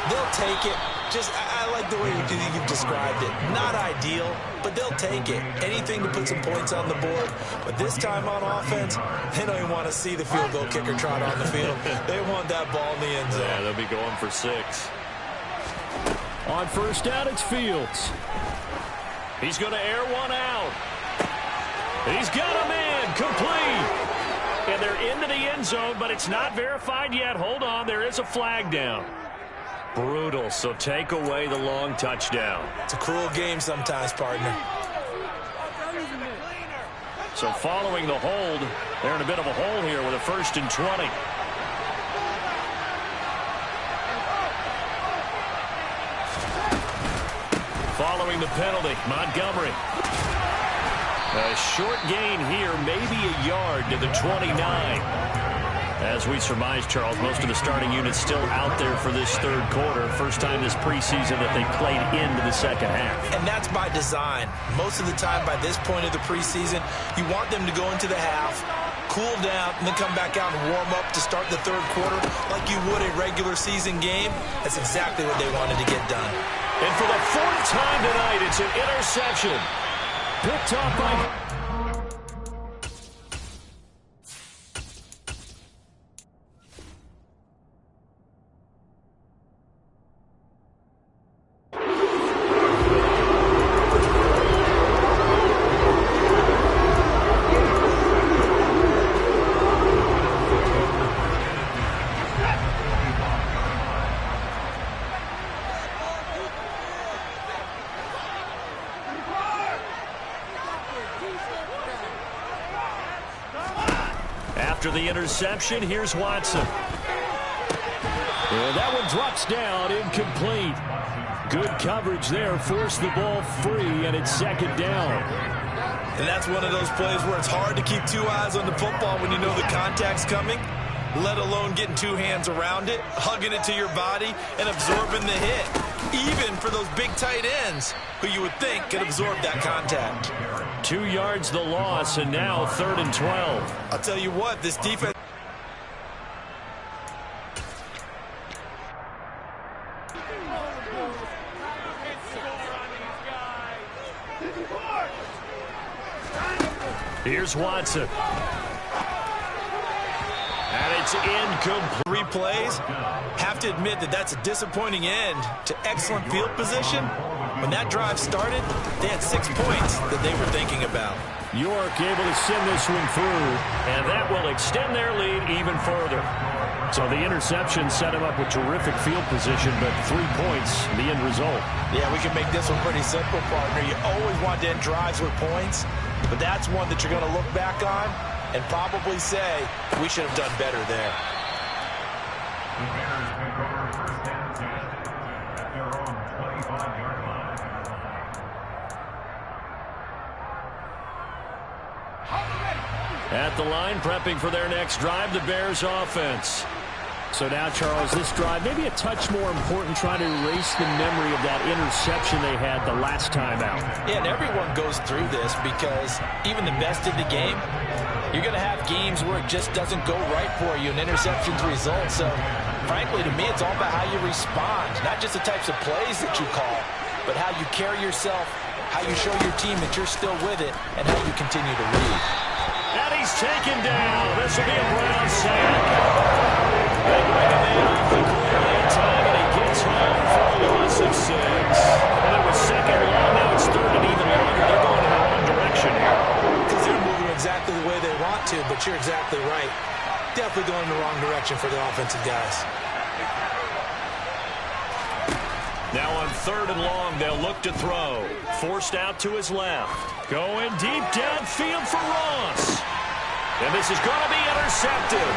They'll take it. I like the way you've described it. Not ideal, but they'll take it. Anything to put some points on the board. But this time on offense, they don't even want to see the field goal kicker trot on the field. They want that ball in the end zone. Yeah, they'll be going for 6. On first down, it's Fields. He's going to air one out. He's got him in. Complete. And they're into the end zone, but it's not verified yet. Hold on. There is a flag down. Brutal. So take away the long touchdown. It's a cruel game sometimes, partner. So following the hold, they're in a bit of a hole here with a 1st and 20. Following the penalty, Montgomery. A short gain here, maybe a yard to the 29. As we surmise, Charles, most of the starting units still out there for this third quarter. First time this preseason that they played into the second half. And that's by design. Most of the time by this point of the preseason, you want them to go into the half, cool down, and then come back out and warm up to start the third quarter like you would a regular season game. That's exactly what they wanted to get done. And for the fourth time tonight, it's an interception. Picked off by... After the interception, here's Watson. And that one drops down, incomplete. Good coverage there, forced the ball free, and it's second down. And that's one of those plays where it's hard to keep two eyes on the football when you know the contact's coming, let alone getting two hands around it, hugging it to your body, and absorbing the hit. Even for those big tight ends who you would think could absorb that contact. 2 yards the loss, and now 3rd and 12. I'll tell you what, this defense... Here's Watson. And it's incomplete. 3 plays. Have to admit that that's a disappointing end to excellent field position. When that drive started, they had 6 points that they were thinking about. York able to send this one through, and that will extend their lead even further. So the interception set him up with terrific field position, but 3 points, the end result. Yeah, we can make this one pretty simple, partner. You always want to end drives with points, but that's one that you're going to look back on and probably say, we should have done better there. The Bears take over first and 10 at their own 25-yard line. At the line, prepping for their next drive, the Bears offense. So now, Charles, this drive maybe a touch more important, trying to erase the memory of that interception they had the last time out. Yeah, and everyone goes through this because even the best in the game, you're going to have games where it just doesn't go right for you and interceptions result. So, frankly, to me, it's all about how you respond, not just the types of plays that you call, but how you carry yourself, how you show your team that you're still with it, and how you continue to lead. And he's taken down. This will be a Brown sack. They bring him in off the corner that time, and he gets home for a loss of 6. And it was second long. Now it's third and even longer. They're going in the wrong direction here. Because they're moving exactly the way they want to, but you're exactly right. Definitely going in the wrong direction for the offensive guys. Now on 3rd and long, they'll look to throw. Forced out to his left. Going deep downfield for Ross. And this is going to be intercepted.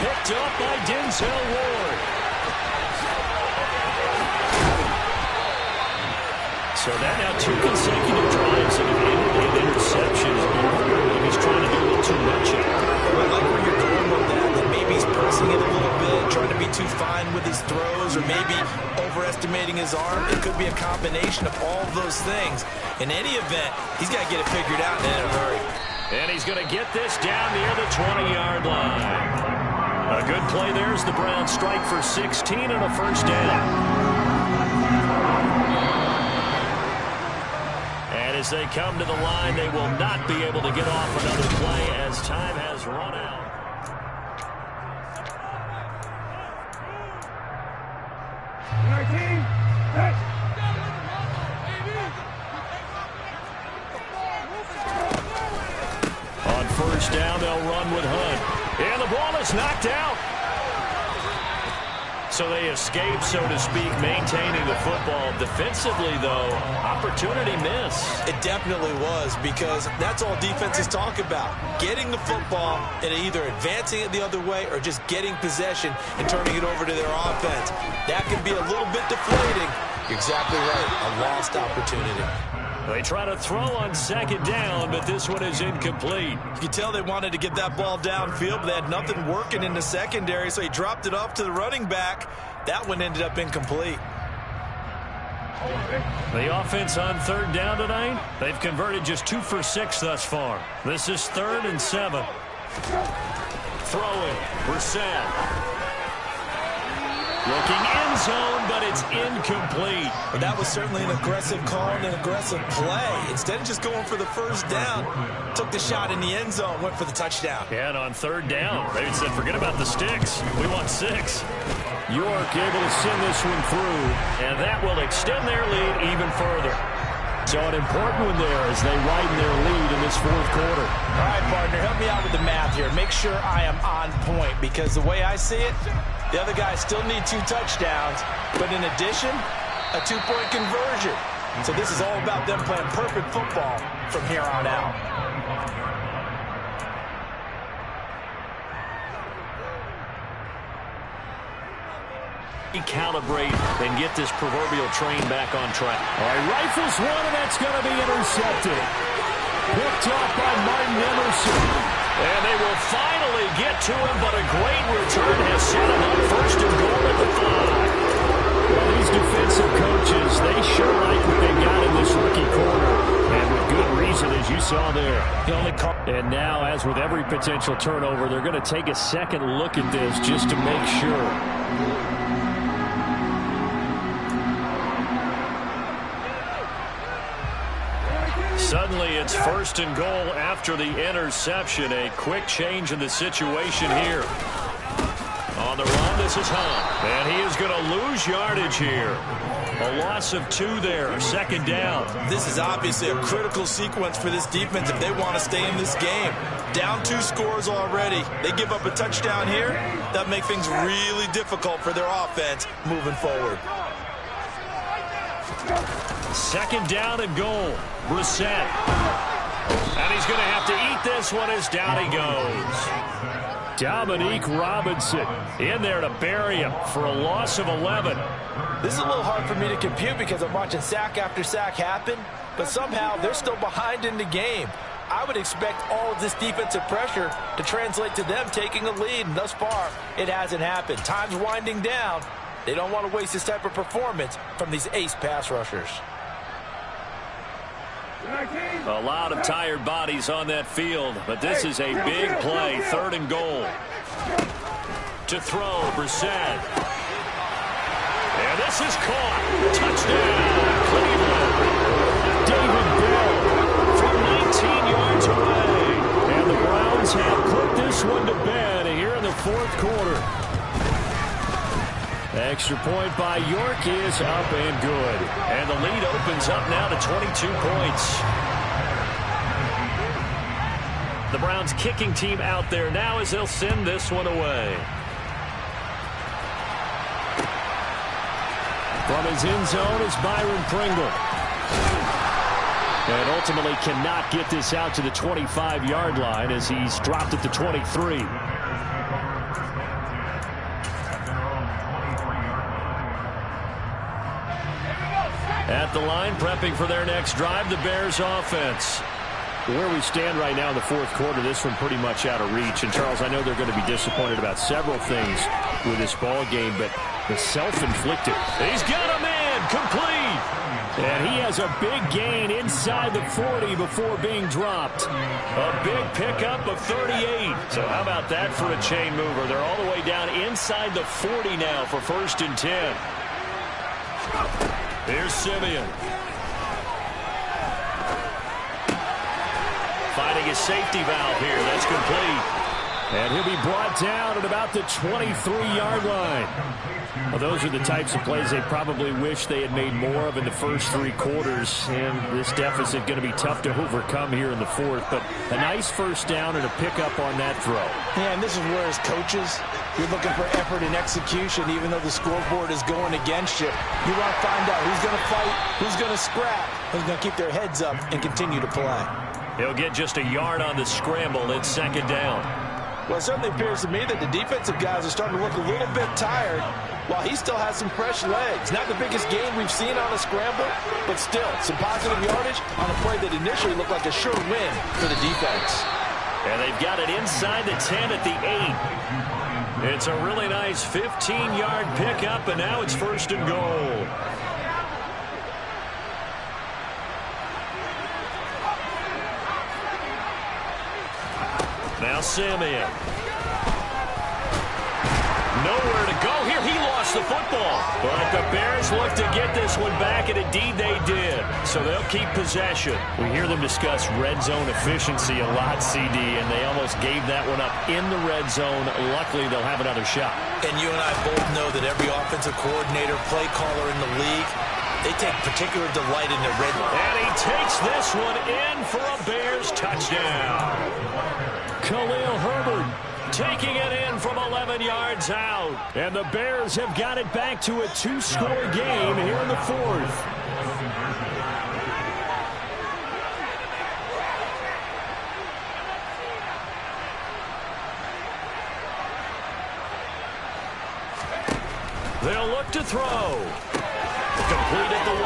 Picked up by Denzel Ward. So that now 2 consecutive drives that have ended in interceptions. He's trying to do a little too much here. I like where you're going with that maybe he's pressing it a little bit, trying to be too fine with his throws, or maybe overestimating his arm. It could be a combination of all of those things. In any event, he's got to get it figured out in a hurry. And he's going to get this down near the 20-yard line. A good play there as the Browns strike for 16 and a first down. And as they come to the line, they will not be able to get off another play as time has run out. On first down, they'll run with Hunt. And the ball is knocked out. So they escape, so to speak, maintaining the football. Defensively, though, opportunity miss. It definitely was, because that's all defenses talk about. Getting the football and either advancing it the other way or just getting possession and turning it over to their offense. That can be a little bit deflating. You're exactly right. A lost opportunity. They try to throw on second down, but this one is incomplete. You can tell they wanted to get that ball downfield, but they had nothing working in the secondary, so he dropped it off to the running back. That one ended up incomplete. The offense on third down tonight, they've converted just 2 for 6 thus far. This is 3rd and 7. Throwing, prszn. Looking end zone, but it's incomplete. But that was certainly an aggressive call and an aggressive play. Instead of just going for the first down, took the shot in the end zone, went for the touchdown. Yeah, and on third down, they said, forget about the sticks. We want 6. York able to send this one through, and that will extend their lead even further. So an important one there as they widen their lead in this 4th quarter. All right, partner, help me out with the math here. Make sure I am on point, because the way I see it, the other guys still need 2 touchdowns, but in addition, a 2-point conversion. So this is all about them playing perfect football from here on out. Recalibrate and get this proverbial train back on track. All right, rifles one, and that's going to be intercepted. Picked off by Martin Emerson. And they will finally get to him, but a great return has set him up 1st and goal at the 5. Well, these defensive coaches, they sure like what they've got in this rookie corner. And with good reason, as you saw there. And now, as with every potential turnover, they're going to take a second look at this just to make sure. Suddenly, it's 1st and goal after the interception. A quick change in the situation here. On the run, this is Hunt. And he is going to lose yardage here. A loss of 2 there, 2nd down. This is obviously a critical sequence for this defense if they want to stay in this game. Down 2 scores already. They give up a touchdown here. That makes things really difficult for their offense moving forward. 2nd down and goal. prszn. And he's going to have to eat this one as down he goes. Dominique Robinson in there to bury him for a loss of 11. This is a little hard for me to compute because I'm watching sack after sack happen, but somehow they're still behind in the game. I would expect all of this defensive pressure to translate to them taking a lead, and thus far, it hasn't happened. Time's winding down. They don't want to waste this type of performance from these ace pass rushers. A lot of tired bodies on that field, but this is a big play. 3rd and goal. To throw, prszn. And this is caught. Touchdown, Cleveland. David Bell from 19 yards away. And the Browns have put this one to bed here in the 4th quarter. Extra point by York is up and good. And the lead opens up now to 22 points. The Browns kicking team out there now as they'll send this one away. From his end zone is Byron Pringle. And ultimately cannot get this out to the 25-yard line as he's dropped at the 23. At the line, prepping for their next drive, the Bears offense. Where we stand right now in the 4th quarter, this one pretty much out of reach. And, Charles, I know they're going to be disappointed about several things with this ball game, but the self-inflicted. He's got a man, complete. And he has a big gain inside the 40 before being dropped. A big pickup of 38. So how about that for a chain mover? They're all the way down inside the 40 now for 1st and 10. Here's Simeon. Finding his safety valve here. That's complete. And he'll be brought down at about the 23-yard line. Well, those are the types of plays they probably wish they had made more of in the first 3 quarters. And this deficit going to be tough to overcome here in the 4th. But a nice 1st down and a pickup on that throw. Yeah, and this is where, as coaches, you're looking for effort and execution, even though the scoreboard is going against you. You want to find out who's going to fight, who's going to scrap, who's going to keep their heads up and continue to play. He'll get just a yard on the scramble. It's 2nd down. Well, it certainly appears to me that the defensive guys are starting to look a little bit tired while he still has some fresh legs. Not the biggest gain we've seen on a scramble, but still some positive yardage on a play that initially looked like a sure win for the defense. And they've got it inside the 10 at the 8. It's a really nice 15-yard pickup, and now it's 1st and goal. Now Simeon. Nowhere to go here. He lost the football. But the Bears look to get this one back, and indeed they did. So they'll keep possession. We hear them discuss red zone efficiency a lot, CD, and they almost gave that one up in the red zone. Luckily, they'll have another shot. And you and I both know that every offensive coordinator, play caller in the league, they take particular delight in their red zone. And he takes this one in for a Bears touchdown. Khalil Herbert taking it in from 11 yards out. And the Bears have got it back to a 2-score game here in the 4th. They'll look to throw. Complete at the 1.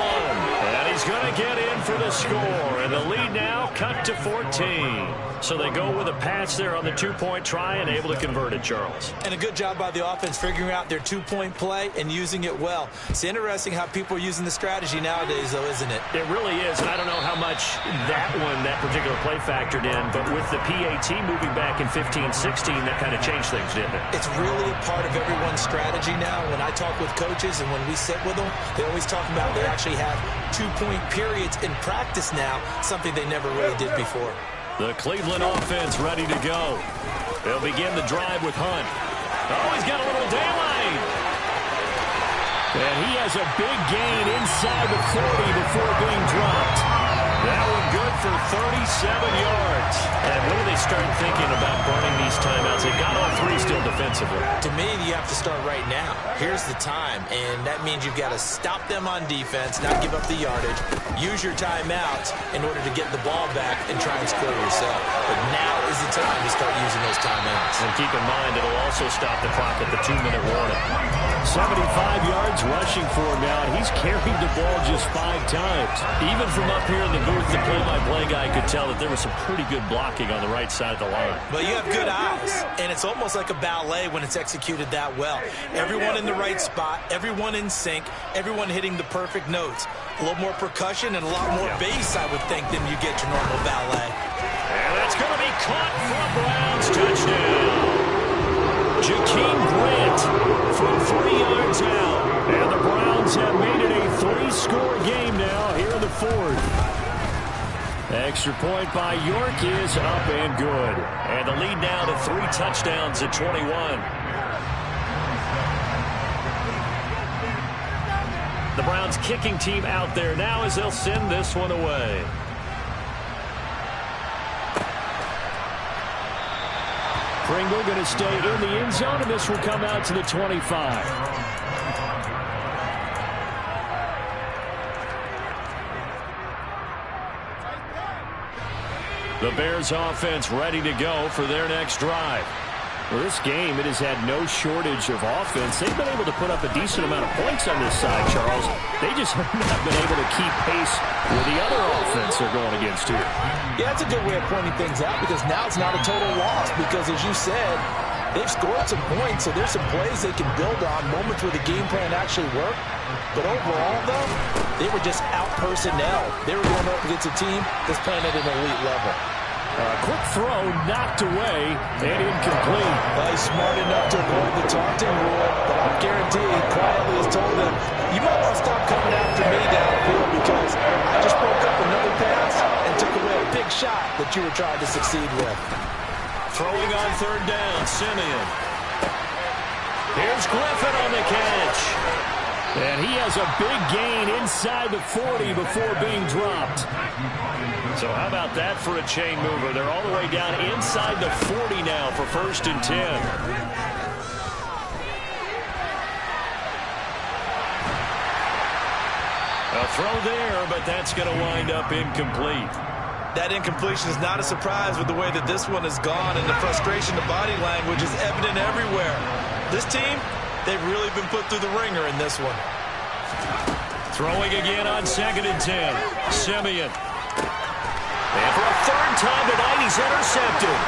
And he's going to get in for the score. And the lead now cut to 14. So they go with a pass there on the 2-point try and able to convert it, Charles. And a good job by the offense figuring out their 2-point play and using it well. It's interesting how people are using the strategy nowadays, though, isn't it? It really is. And I don't know how much that particular play factored in. But with the PAT moving back in 15-16, that kind of changed things, didn't it? It's really a part of everyone's strategy now. When I talk with coaches and when we sit with them, they always talk about they actually have 2-point periods in practice now, something they never really did before. The Cleveland offense ready to go. They'll begin the drive with Hunt. Oh, he's got a little daylight. And he has a big gain inside the 40 before being dropped. That one good for 37 yards. And when do they start thinking about burning these timeouts? They've got all 3 still defensively. To me, you have to start right now. Here's the time, and that means you've got to stop them on defense, not give up the yardage, use your timeouts in order to get the ball back and try and score yourself. But now is the time to start using those timeouts. And keep in mind, it'll also stop the clock at the 2-minute warning. 75 yards rushing for him now, and he's carried the ball just 5 times. Even from up here in the booth, the play-by-play guy could tell that there was some pretty good blocking on the right side of the line. But you have good eyes, and it's almost like a ballet when it's executed that well. Everyone in the right spot, everyone in sync, everyone hitting the perfect notes. A little more percussion and a lot more bass, I would think, than you get your normal ballet. And that's going to be caught for a Browns touchdown. Jakeem Grant from 3 yards out. And the Browns have made it a 3-score game now here in the 4th. Extra point by York is up and good. And the lead now to 3 touchdowns at 21. The Browns kicking team out there now as they'll send this one away. Pringle going to stay in the end zone, and this will come out to the 25. The Bears offense ready to go for their next drive. Well, this game, it has had no shortage of offense. They've been able to put up a decent amount of points on this side, Charles. They just have not been able to keep pace with the other offense they're going against here. Yeah, that's a good way of pointing things out because now it's not a total loss because, as you said, they've scored some points, so there's some plays they can build on, moments where the game plan actually worked. But overall, though, they were just out-personnel. They were going up against a team that's playing at an elite level. Quick throw knocked away and incomplete. He's smart enough to avoid the taunting rule, but I guarantee he quietly has told them, you might want to stop coming after me downfield because I just broke up another pass and took away a big shot that you were trying to succeed with. Throwing on 3rd down, Simeon. Here's Griffin on the catch. And he has a big gain inside the 40 before being dropped. So how about that for a chain mover? They're all the way down inside the 40 now for 1st and 10. A throw there, but that's going to wind up incomplete. That incompletion is not a surprise with the way that this one has gone, and the frustration, the body language is evident everywhere. This team, they've really been put through the ringer in this one. Throwing again on 2nd and 10. Simeon. And for a third time tonight, he's intercepted.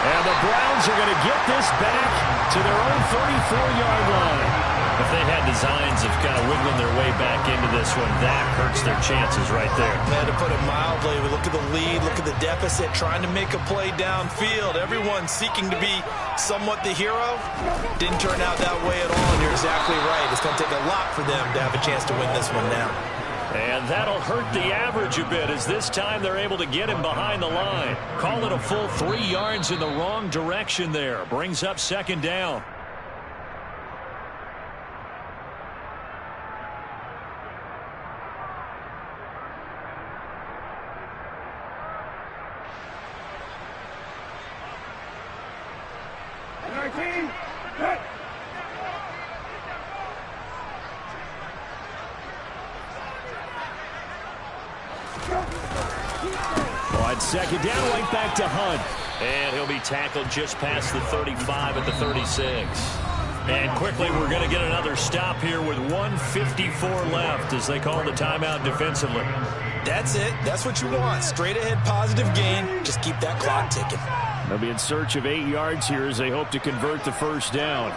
And the Browns are going to get this back to their own 34-yard line. If they had designs of kind of wiggling their way back into this one, that hurts their chances right there. Man, to put it mildly, we look at the lead, look at the deficit, trying to make a play downfield. Everyone seeking to be somewhat the hero. Didn't turn out that way at all, and you're exactly right. It's going to take a lot for them to have a chance to win this one now. And that'll hurt the average a bit, as this time they're able to get him behind the line. Call it a full 3 yards in the wrong direction there. Brings up 2nd down. On 2nd down, right back to Hunt. And he'll be tackled just past the 35 at the 36. And quickly, we're going to get another stop here with 1:54 left as they call the timeout defensively. That's it. That's what you want. Straight ahead positive gain. Just keep that clock ticking. They'll be in search of 8 yards here as they hope to convert the first down.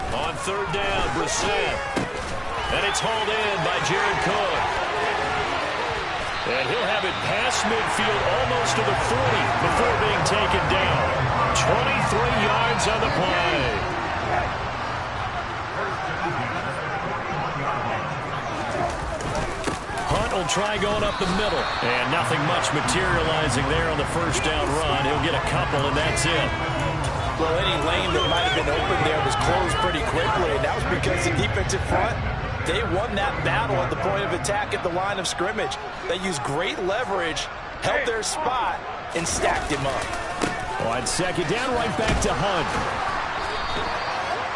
On 3rd down, prszn. And it's hauled in by Jared Cook. And he'll have it past midfield almost to the 40 before being taken down. 23 yards on the play. Hunt will try going up the middle. And nothing much materializing there on the first down run. He'll get a couple, and that's it. Well, any lane that might have been open there was closed pretty quickly, and that was because the defensive front, they won that battle at the point of attack at the line of scrimmage. They used great leverage, held their spot, and stacked him up. On 2nd down, right back to Hunt.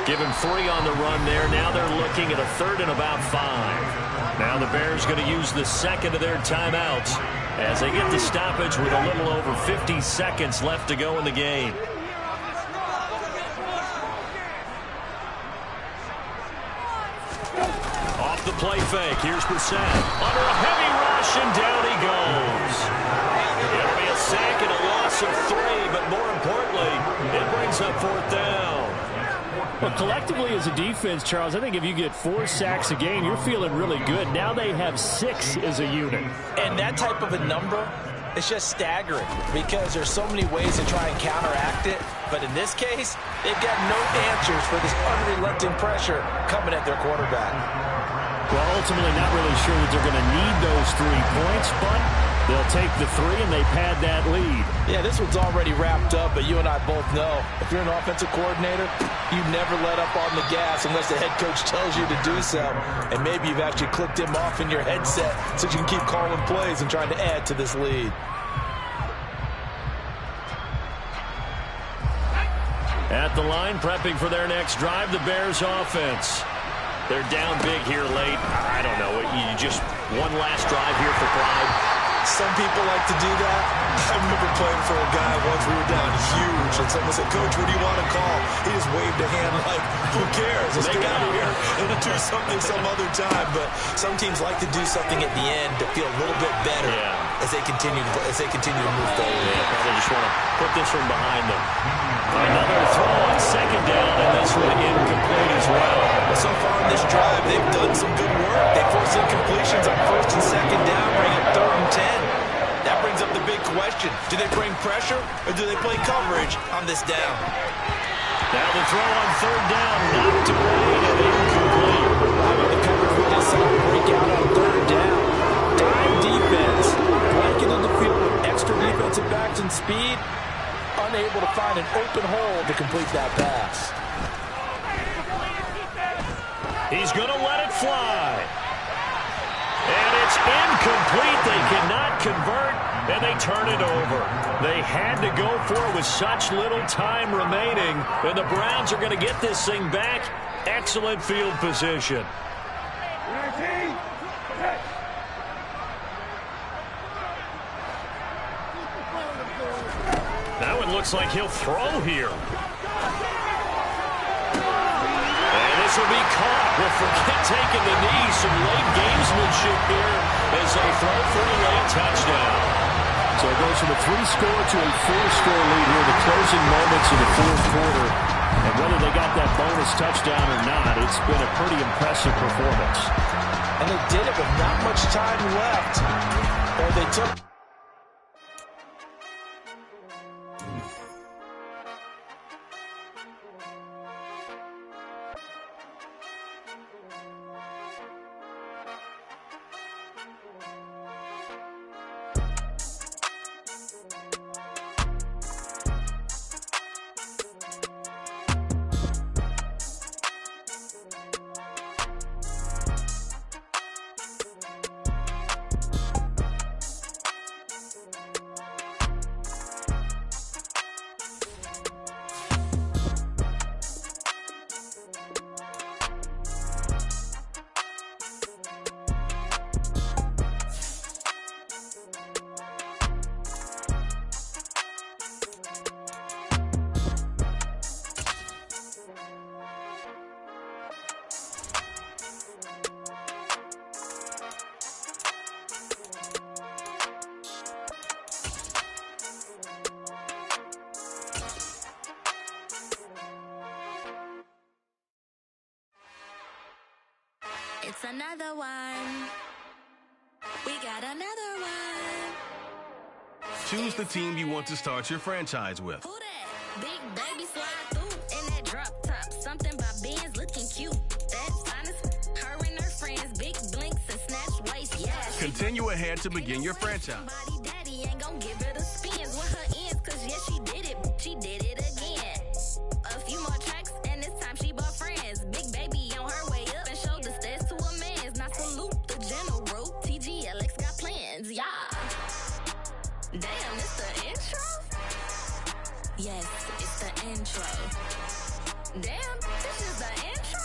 Give him 3 on the run there. Now they're looking at a 3rd and about 5. Now the Bears going to use the second of their timeouts as they get the stoppage with a little over 50 seconds left to go in the game. Off the play fake. Here's prszn. Under a heavy rush, and down he goes. It'll be a sack and a loss of 3, but more importantly, it brings up 4th down. Well, collectively as a defense, Charles, I think if you get 4 sacks a game, you're feeling really good. Now they have 6 as a unit. And that type of a number, it's just staggering because there's so many ways to try and counteract it. But in this case, they've got no answers for this unrelenting pressure coming at their quarterback. Well, ultimately not really sure that they're going to need those 3 points, but they'll take the 3 and they pad that lead. Yeah, this one's already wrapped up, but you and I both know if you're an offensive coordinator, you never let up on the gas unless the head coach tells you to do so. And maybe you've actually clicked him off in your headset so you can keep calling plays and trying to add to this lead. At the line, prepping for their next drive, the Bears offense. They're down big here late. I don't know. You just one last drive here for pride. Some people like to do that. I remember playing for a guy once. We were down huge, and someone said, "Coach, what do you want to call?" He just waved a hand like, "Who cares? Let's get out of here and do something some other time." But some teams like to do something at the end to feel a little bit better as they continue to move forward. Yeah, probably just want to put this one behind them. Another throw on 2nd down, and this one incomplete as well. So far in this drive, they've done some good work. They forced incompletions on 1st and 2nd down, bring it 3rd and 10. That brings up the big question. Do they bring pressure, or do they play coverage on this down? Now the throw on 3rd down, knocked away and incomplete. The coverage we just saw break out on 3rd down. Dime defense, blanketed the field with extra defensive backs and speed, unable to find an open hole to complete that pass. He's going to let it fly. And it's incomplete. They cannot convert. and they turn it over. They had to go for it with such little time remaining, and the Browns are going to get this thing back. Excellent field position. That one looks like he'll throw here. And this will be caught. We'll forget taking the knee. Some late gamesmanship here as they throw for a late touchdown. So it goes from a 3-score to a 4-score lead here, the closing moments of the fourth quarter. And whether they got that bonus touchdown or not, it's been a pretty impressive performance. And they did it with not much time left. Or they took... It's another one. We got another one. Choose the team you want to start your franchise with. Who that? Big baby slide through in that drop top. Something by Benz looking cute. That's honest. Her and her friends, big blinks and snatch waist. Yeah. Continue ahead to begin your franchise. Somebody daddy ain't gonna give her the spins with her ends, cause yeah, she did it. She did it again. A few more tracks and this time she bought friends. Big baby on her way up and showed the stairs to a man's. Now salute the general. TGLX got plans, yeah. Damn, it's the intro? Yes, it's the intro. Damn, this is the intro?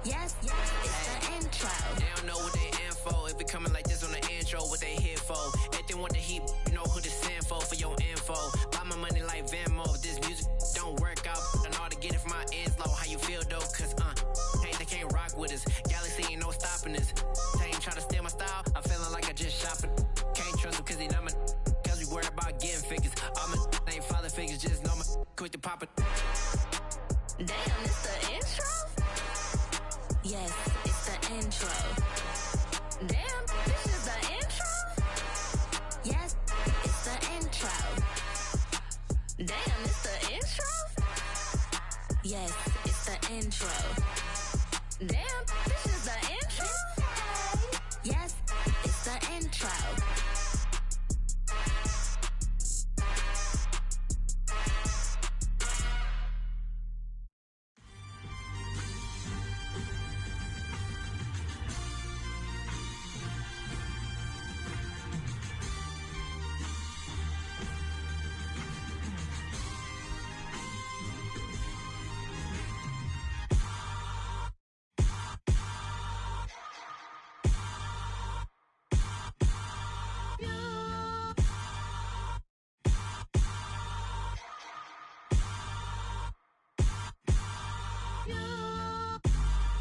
Yes, it's the intro. They don't know what they in for. If it coming like this on the intro, what they here for? If they want the heat, you know who to send for your info. Buy my money like Venmo. If this music don't work out, I know how to get it from my ends low. How you feel though? Cause hey, they can't rock with us. Galaxy ain't no stopping this. They ain't try to steal my style. I'm feeling like I just shopping. Can't trust them cause they not my. Cause we worried about getting figures. All my ain't father figures, just know my quick to pop it. Damn, it's the intro? Yes, it's the intro. Damn, this is the intro? Yes, it's the intro. Damn, it's the intro? Yes, it's the intro. Damn, this is the intro? Yes, it's the intro.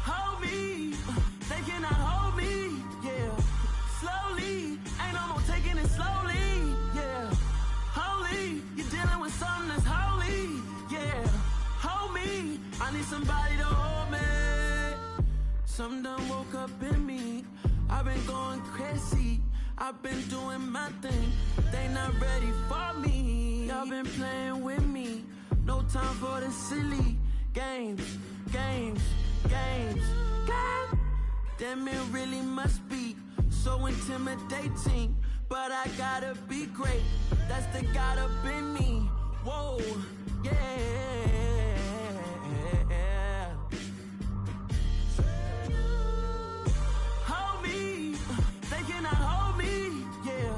Hold me, they cannot hold me, yeah. Slowly, ain't no more taking it slowly, yeah. Holy, you're dealing with something that's holy, yeah. Hold me, I need somebody to hold me. Something done woke up in me. I've been going crazy, I've been doing my thing. They not ready for me. Y'all been playing with me. No time for the silly games, games, games, games. Damn, it really must be so intimidating. But I gotta be great. That's the God up in me. Whoa, yeah. Hold me, they cannot hold me, yeah.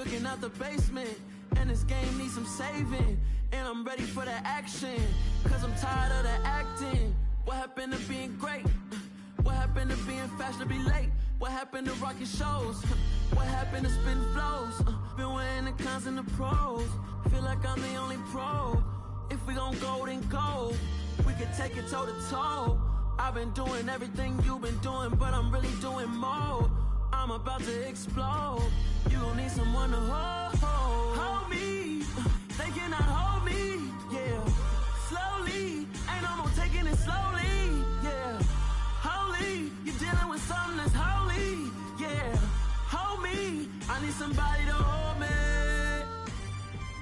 working out the basement, and this game needs some saving. And I'm ready for the action, cause I'm tired of the acting. What happened to being great? What happened to being fashionably late? What happened to rocking shows? What happened to spitting flows? Been wearing the cons and the pros. Feel like I'm the only pro. If we gon' go, then go. We could take it toe to toe. I've been doing everything you've been doing, but I'm really doing more. I'm about to explode. You gon' need someone to hold me. They cannot hold me, yeah. Slowly, ain't no more taking it slowly, yeah. Holy, you're dealing with something that's holy, yeah. Hold me, I need somebody to hold me.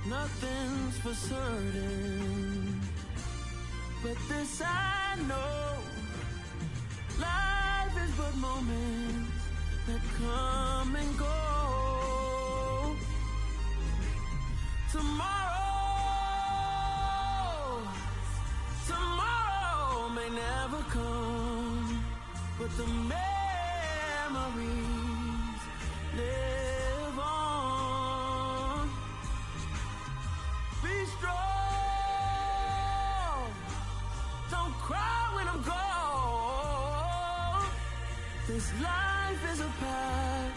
Nothing's for certain, but this I know. Life is but moments that come and go. Tomorrow may never come, but the memories live on. Be strong, don't cry when I'm gone. This life is a path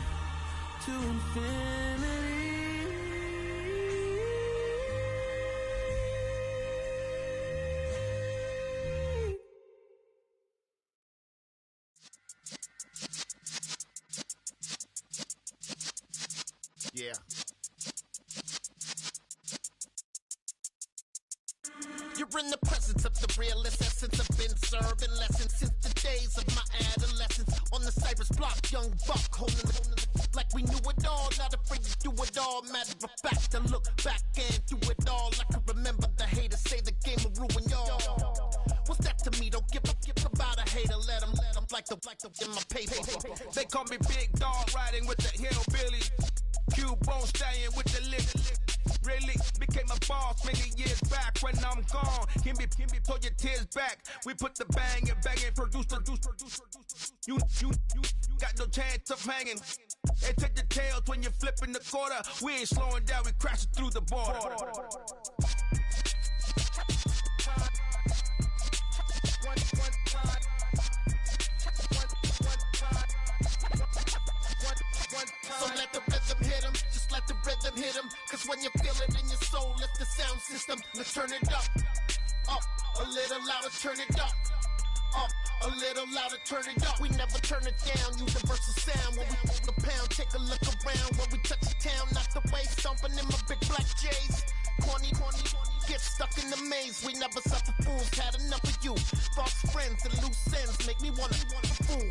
to infinity. Yeah. You're in the presence of the realest essence. I've been serving lessons since the days of my adolescence. On the Cypress block, young buck holding it like we knew it all. Not afraid to do it all. Matter of fact, I look back and do it all. I can remember the haters say the game will ruin y'all. What's that to me? Don't give about a hater. Let them like the in my paper. They call me Big Dog, riding with the hillbillies. Cubone staying with the lick. Really became a boss many years back. When I'm gone, can be pull your tears back. We put the bang and produce. You got no chance of hanging. They take the tails when you're flipping the quarter. We ain't slowing down, we crashing through the border. So let the rhythm hit him, just let the rhythm hit him. Cause when you feel it in your soul, lift the sound system. Let's turn it up, a little louder, turn it up, a little louder, turn it up. We never turn it down, universal sound. When we move the pound, take a look around. When we touch the town, not the way, stomping in my big black J's. Corny, get stuck in the maze. We never suffer fools, had enough of you. False friends and loose ends make me wanna fool.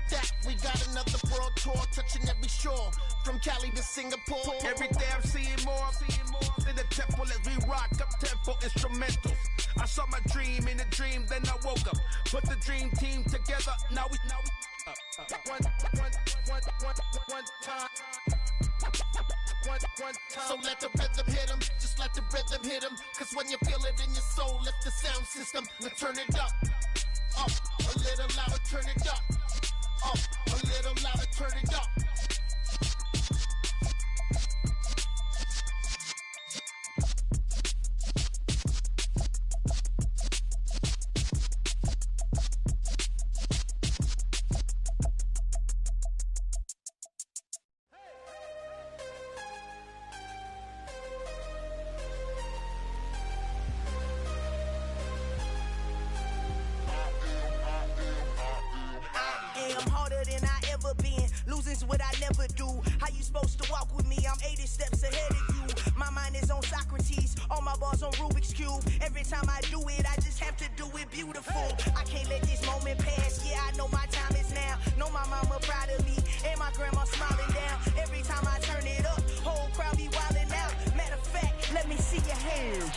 That we got another world tour, touching every shore, from Cali to Singapore. Every day I'm seeing more in the temple as we rock up tempo instrumentals. I saw my dream in a dream, then I woke up. Put the dream team together, now we one time. So let the rhythm hit him, just let the rhythm hit him. Cause when you feel it in your soul, lift the sound system. Now turn it up, a little louder, turn it up, a little louder, turn it up. What I never do. How you supposed to walk with me? I'm 80 steps ahead of you. My mind is on Socrates, all my bars on Rubik's Cube. Every time I do it, I just have to do it beautiful. I can't let this moment pass. Yeah, I know my time is now. Know my mama proud of me, and my grandma smiling down. Every time I turn it up, whole crowd be wildin' out. Matter of fact, let me see your hands.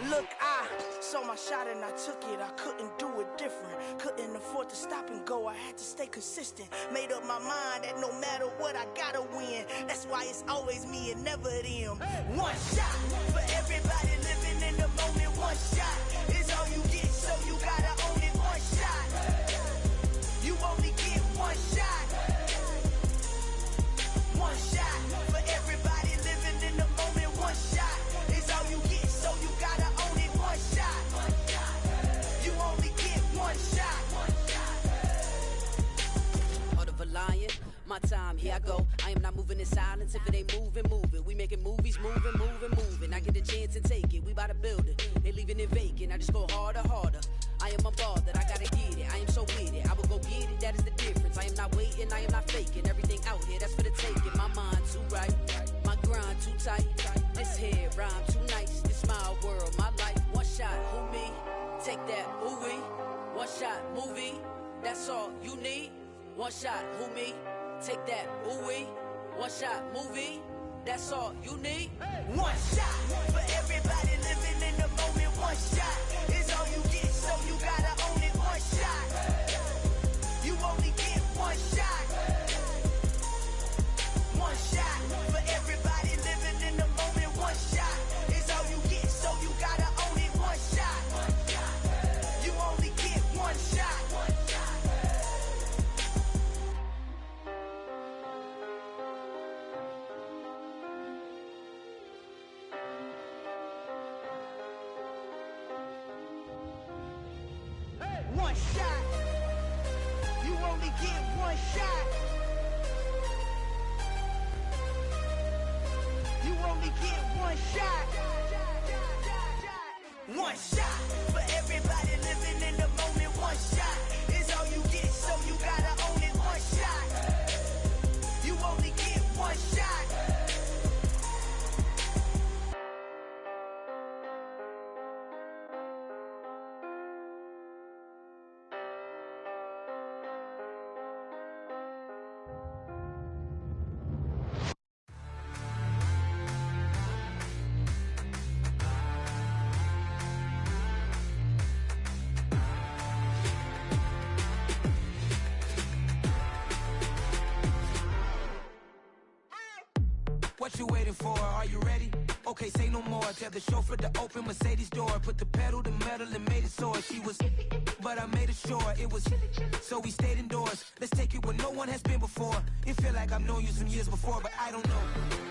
Look, I saw my shot and I took it. I couldn't do it different. Couldn't afford to stop and go. I had to stay consistent. Made up my mind that no matter what, I gotta win. That's why it's always me and never them. One shot for everybody living in the moment. One shot is all you get, so you gotta own it. One shot. You only get one shot. One shot for everybody. in silence if it ain't moving, moving. We making movies, moving, moving, moving. I get a chance to take it, we bout to build it. They leaving it vacant, I just go harder, harder. I am unbothered, I gotta get it, I am so with it. I will go get it, that is the difference. I am not waiting, I am not faking. Everything out here, that's for the taking. My mind too right, my grind too tight. This head rhyme too nice, this my world, my life. One shot, who me? Take that, ooh wee. One shot, movie, that's all you need. One shot, who me? Take that, ooh wee. One shot, movie, that's all you need. One shot for everybody living in the moment. One shot is all you get, so you gotta own it. One shot, you only get one shot. One shot for everybody living in the moment. One shot is all you get, so you gotta own it. One shot, you only get one shot. One shot. You only get one shot. You only get one shot. One shot for everybody living in the moment. One shot is all you get, so you gotta own it. One shot. You only get one shot. What you waiting for? Are you ready? Okay, say no more. Tell the chauffeur to open Mercedes door. Put the pedal to metal and made it soar. She was, but I made it sure it was. So we stayed indoors. Let's take it where no one has been before. It feel like I've known you some years before, but I don't know.